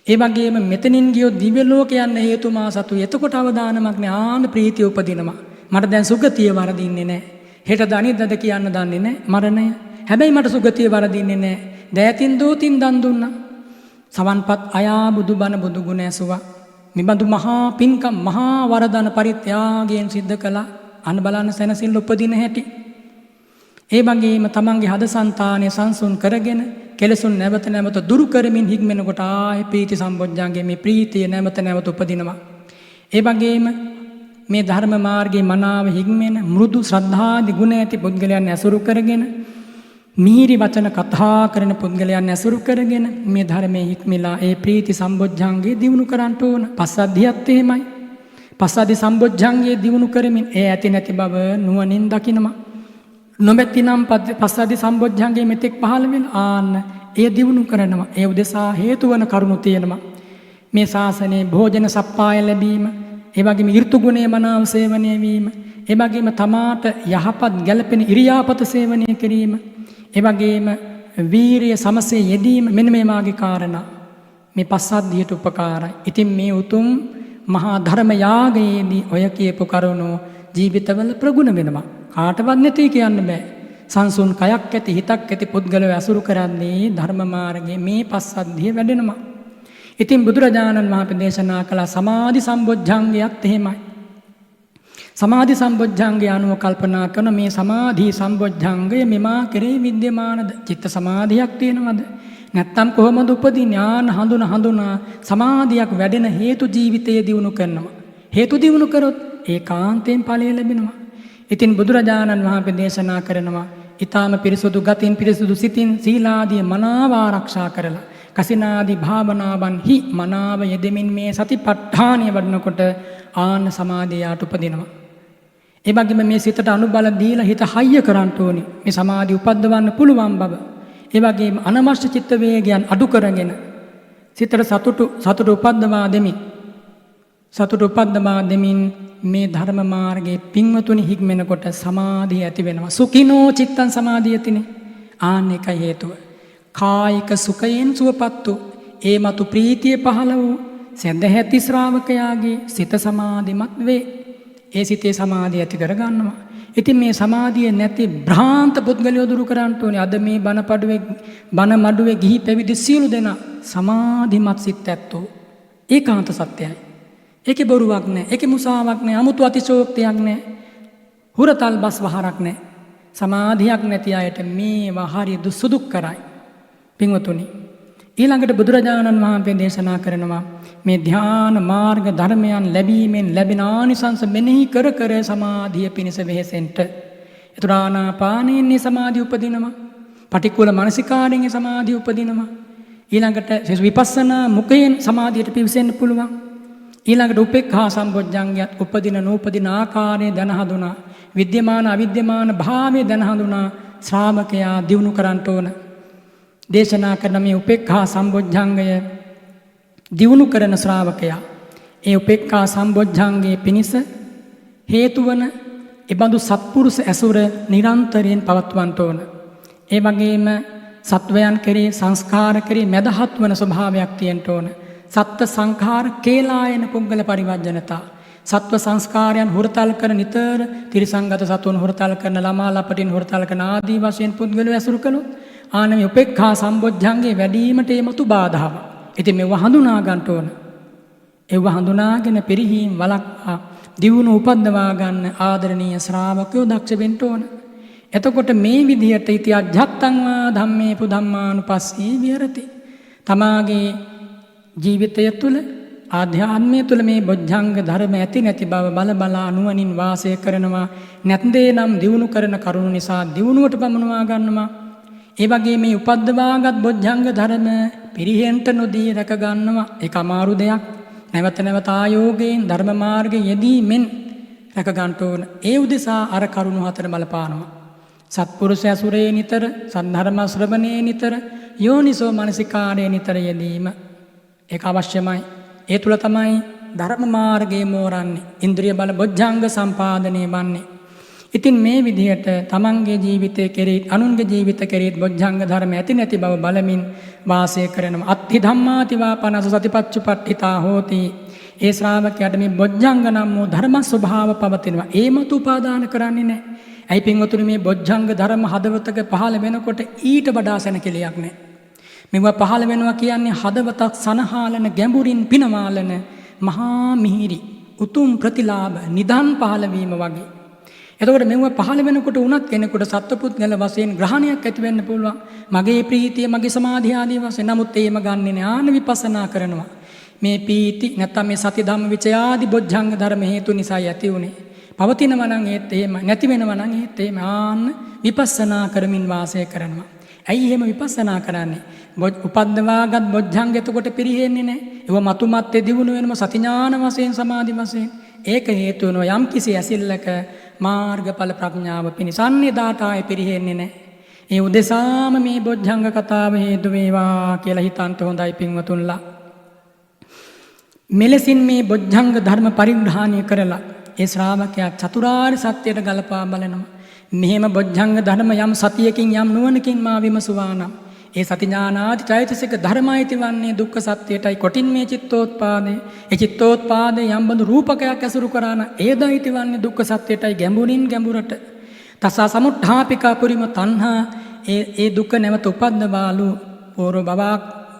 ඒ වගේම මෙතනින් ගියොත් දිව්‍ය ලෝක යන්න හේතු මා සතු. එතකොට අවදානමක් නේ ආන්න ප්‍රීතිය උපදිනවා. මට දැන් සුගතිය වරදින්නේ නැහැ. හෙට දනිද්දද කියන්න දන්නේ නැහැ. මරණය හැබැයි මට සුගතිය වරදින්නේ නැහැ. දෑතින් දෝතින් දන් දුන්නා. සවන්පත් අයා බුදුබණ බුදු ගුණ ඇසුවා. මෙබඳු මහා පින්කම් මහා වරදන පරිත්‍යාගයෙන් සිද්ධ කළා. අන්න බලන්න සැනසෙල්ල උපදින හැටි. ඒ වගේම තමන්ගේ හද సంతානය සංසුන් කරගෙන කෙලසුන් නැවත නැවත දුරු කරමින් හික්මෙනකොට ආයේ ප්‍රීති සම්බොජ්ජංගේ මේ ප්‍රීතිය නැවත නැවත උපදිනවා. ඒ වගේම මේ ධර්ම මාර්ගයේ මනාව හික්මෙන මෘදු ශ්‍රද්ධාදී ගුණ ඇති පුද්ගලයන් ඇසුරු කරගෙන මිහිරි වචන කතා කරන පුද්ගලයන් ඇසුරු කරගෙන මේ ධර්මයේ හික්මිලා ඒ ප්‍රීති සම්බොජ්ජංගේ දිනු කරන්න ඕන. පස්සද්ධියත් එහෙමයි. පස්සද්ධි සම්බොජ්ජංගේ දිනු කරමින් ඒ ඇති නැති බව නුවණින් දකිනවා. නොමැතිනම් පස්සද්ධි සම්බොජ්ජංගේ මෙතෙක් පහළ වෙන ආන්න ඒ දිනු කරනවා. ඒ උදෙසා හේතු වන කරුණු තියෙනවා. මේ ශාසනයේ භෝජන සප්පාය ලැබීම, ඒ වගේම ඍතු ගුණේ මනාව සේවනය වීම, ඒ වගේම තමාට යහපත් ගැළපෙන ඉරියාපත සේවනය කිරීම, ඒ වගේම වීරිය සමසේ යෙදීම මෙන්න මේ මාගේ කාරණා මේ පස්සද්ධියට උපකාරයි. ඉතින් මේ උතුම් මහා ධර්ම යාගයේදී ඔය කියපු කරුණු ජීවිතවල ප්‍රගුණ වෙනවා. කාටවත් නැති කියන්න බෑ. සංසුන් කයක් ඇති හිතක් ඇති පුද්ගලව ඇසුරු කරන්නේ ධර්ම මාර්ගයේ මේ පස්සද්ධිය වැඩෙනවා. ඉතින් බුදුරජාණන් වහන්සේ දේශනා කළ සමාධි සම්බොජ්ජංගයත් එහෙමයි. සමාධි සම්බොජ්ජංගය අනුව කල්පනා කරන මේ සමාධි සම්බොජ්ජංගය මෙමා කෙරේ විද්‍යමානද? චිත්ත සමාධියක් තියෙනවද? නැත්තම් කොහොමද උපදින්නේ? ආන හඳුනා සමාධියක් වැඩෙන හේතු ජීවිතයේ දියුණු කරනවා. හේතු දියුණු කරොත් ඒකාන්තයෙන් ඵලය ලැබෙනවා. ඉතින් බුදුරජාණන් වහන්සේ දේශනා කරනවා ඊ타ම පිරිසුදු ගතින් පිරිසුදු සිතින් සීලාදී මනාව ආරක්ෂා කරලා කසිනාදී භාවනාවන් හි මනාව යෙදෙමින් මේ සතිපට්ඨානය වඩනකොට ආන සමාධියට උපදිනවා. ඒ වගේම මේ සිතට අනුබල දීලා හිත හයිය කරන්න ඕනේ. මේ සමාධිය උපද්දවන්න පුළුවන් බව. ඒ වගේම අනවශ්‍ය චිත්ත වේගයන් අඩු කරගෙන සිතට සතුට උපද්දවා දෙමින් මේ ධර්ම මාර්ගයේ පින්වතුනි හික්මෙනකොට සමාධිය ඇති වෙනවා. සුඛිනෝ චිත්තං සමාධියතිනේ. ආන්න එකයි හේතුව. කායික සුඛයෙන් සුවපත් වූ ඒ මතු ප්‍රීතිය පහළ වූ සැදැහැති ශ්‍රාවකයාගේ සිත සමාධිමත් වේ. ඒ සිතේ සමාධිය ඇති කරගන්නවා. ඉතින් මේ සමාධිය නැති භ්‍රාන්ත පුද්ගලයෝ දුරු කරන්න ඕනේ. අද මේ බණ මඩුවේ ගිහි පැවිදි සියලු දෙනා සමාධිමත් සිත් ඇත්තෝ. ඒකාන්ත සත්‍යයි. ඒකේ බොරුවක් නැහැ. ඒකේ මුසාවක් නැහැ. 아무තු අතිශෝක්තියක් නැහැ. හුරතල් බස් වහරක් නැහැ. සමාධියක් නැති අයට මේවා හරි දුසුදුක් කරයි. පින්වතුනි, ඊළඟට බුදුරජාණන් වහන්සේ දේශනා කරනවා මේ ධ්‍යාන මාර්ග ධර්මයන් ලැබීමෙන් ලැබෙන ආනිසංස මෙනෙහි කර කර සමාධිය පිණිස වෙහෙසෙන්ට. ඒතර ආනාපානයෙන් සමාධිය උපදිනවා. පටික්කුල මානසිකාරයෙන් සමාධිය උපදිනවා. ඊළඟට විපස්සනා මුඛයෙන් සමාධියට පිවිසෙන්න පුළුවන්. ඊළඟට උපේක්ඛා සම්බොජ්ජංගයත් උපදින නූපදින ආකාරය දැන හඳුනා විද්‍යමාන අවිද්‍යමාන භාවය දැන හඳුනා ශ්‍රාවකයා දියුණු කරන්ට ඕන. දේශනා කරන මේ උපේක්ඛා සම්බොජ්ජංගය දියුණු කරන ශ්‍රාවකයා ඒ උපේක්ඛා සම්බොජ්ජංගයේ පිනිස හේතු වන එබඳු සත්පුරුෂ ඇසුර නිරන්තරයෙන් පවත්වන්නට ඕන. ඒ වගේම සත්වයන් කෙරේ සංස්කාර කෙරේ මැදහත් වන ස්වභාවයක් තියෙන්න ඕන. සත්ත්ව සංඛාර කේලායන පුද්ගල පරිවර්ජනතා. සත්ව සංස්කාරයන් හුරතල් කර නිතර තිරිසංගත සතුන් හුරතල් කරන ළමා ලපටින් හුරතල් කරන ආදී වශයෙන් පුද්ගලව ඇසුරු කළොත් ආනමේ උපේක්ඛා සම්බොජ්ජංගේ වැඩිවීමට එමතු බාධාවක්. ඉතින් මේව හඳුනා ගන්න ඕන. ඒව හඳුනාගෙන පරිහීම් වලක්වා දියුණු උපද්දවා ගන්න ආදරණීය ශ්‍රාවකයෝ දක්ෂ වෙන්න ඕන. එතකොට මේ විදිහට ඉති අජ්ජත්තං වා ධම්මේ පුධම්මානුපස්සී විහෙරති. තමාගේ ජීවිතය තුළ ආධ්‍යාත්මය තුළ මේ බොජ්ජංග ධර්ම ඇති නැති බව බල බලා නුවණින් වාසය කරනවා. නැත්දේ නම් දියුණු කරන කරුණු නිසා දියුණුවට පමුණවා ගන්නවා. ඒ වගේ මේ උපද්දවාගත් බොජ්ජංග ධර්ම පිරිහෙන්ට නොදී රැක ගන්නවා. ඒක අමාරු දෙයක්. නැවත නැවත ආයෝගයෙන් ධර්ම මාර්ගයේ යෙදීමෙන් රැක ගන්න ඕන. ඒ උදෙසා අර කරුණු හතර බලපානවා. සත්පුරුෂ ඇසුරේ නිතර, සද්ධර්ම ශ්‍රවණේ නිතර, යෝනිසෝ මනසිකාරයේ නිතර යෙදීම ඒක අවශ්‍යමයි. ඒ තුල තමයි ධර්ම මාර්ගයේ මෝරන්නේ. ඉන්ද්‍රිය බල බොජ්ජංග සම්පාදනය වන්නේ. ඉතින් මේ විදිහට තමන්ගේ ජීවිතය කෙරෙහි අනුන්ගේ ජීවිත කෙරෙහි බොජ්ජංග ධර්ම ඇති නැති බව බලමින් වාසය කරනවා. අත්ථි ධම්මාතිවා පනස සතිපච්චුපට්ඨිතා හෝති. ඒ ශ්‍රාවකයාට මේ බොජ්ජංග නම් වූ ධර්ම ස්වභාව පවතිනවා. ඒමතු උපාදාන කරන්නේ නැහැ. ඇයි පින්වතුනි මේ බොජ්ජංග ධර්ම හදවතක පහළ වෙනකොට ඊට වඩා සැනකෙලියක් නැහැ. මෙව පහළ වෙනවා කියන්නේ හදවතක් සනහාලන ගැඹුරින් පිනමාලන මහා මිහිරි උතුම් ප්‍රතිලාභ නිදන් පහළ වීම වගේ. එතකොට මෙව පහළ වෙනකොට උනත් කෙනෙකුට සත්පුද්ගල වශයෙන් ග්‍රහණයක් ඇති වෙන්න පුළුවන්. මගේ ප්‍රීතිය මගේ සමාධිය ආදී වශයෙන්. නමුත් ඒම ගන්නෙ නෑ. ආන විපස්සනා කරනවා. මේ පීති නැත්නම් මේ සති ධම්ම විචය ආදී බොජ්ජංග ධර්ම හේතු නිසා ඇති උනේ. පවතිනවා නම් ඒත් එහෙම නැති වෙනවා නම් ඒත් එහෙම ආන්න විපස්සනා කරමින් වාසය කරනවා. ඇයි එහෙම විපස්සනා කරන්නේ? උපද්දවාගත් බොජ්ජංග එතකොට පිරෙන්නේ නැහැ. ඒව මතු මත්තේ දිනුන වෙනම සති ඥාන වශයෙන් සමාධි වශයෙන්. ඒක හේතු වෙනවා යම් කිසි ඇසිල්ලක මාර්ගඵල ප්‍රඥාව පිණිසන්නේ දාට ආයේ පිරෙන්නේ නැහැ. ඒ උදෙසාම මේ බොජ්ජංග කතාව හේතු වේවා කියලා හිතන්ත හොඳයි පින්වතුන්ලා. මෙලෙසින් මේ බොජ්ජංග ධර්ම පරිග්‍රහණය කරලා ඒ ශ්‍රාවකයා චතුරාර්ය සත්‍යයට ගලපා බලනවා. මෙහෙම බොජ්ජංග ධර්ම යම් සතියකින් යම් නුවණකින් මා විමසුවා නම් ඒ සති ඥානාදි චෛතසික ධර්මයිති වන්නේ දුක්ඛ සත්‍යයටයි. කොටින් මේ චිත්තෝත්පාදේ ඒ චිත්තෝත්පාදේ යම් බඳු රූපකයක් ඇසුරු කරාන ඒදයිති වන්නේ දුක්ඛ සත්‍යයටයි ගැඹුරින් ගැඹුරට. තසා සමුට්ඨාපිකා පුරිම තණ්හා ඒ දුක්ඛ නැවත උපද්දවාලු පූර්ව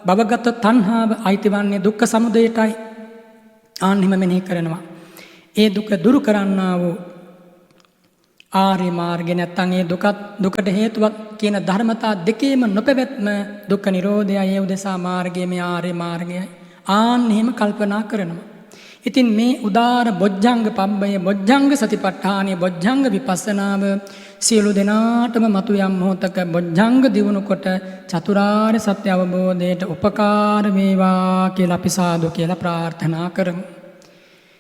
භවගත තණ්හාව අයිති වන්නේ දුක්ඛ සමුදයටයි. ආන්හිම මෙනෙහි කරනවා. ඒ දුක දුරු කරන්නා වූ ආර්ය මාර්ගය නැත්තම් ඒ දුකට හේතුවක් කියන ධර්මතා දෙකේම නොපැවැත්ම දුක්ඛ නිරෝධයයි. ඒ උදෙසා මාර්ගය මේ ආර්ය මාර්ගයයි. ආන් එහෙම කල්පනා කරනවා. ඉතින් මේ උදාර බොජ්ජංග පබ්බය බොජ්ජංග සතිපට්ඨානය බොජ්ජංග විපස්සනාව සියලු දෙනාටම මතු යම් මොහොතක බොජ්ජංග දියුණු කොට චතුරාර්ය සත්‍ය අවබෝධයට උපකාර වේවා කියලා අපි සාදු කියලා ප්‍රාර්ථනා කරමු.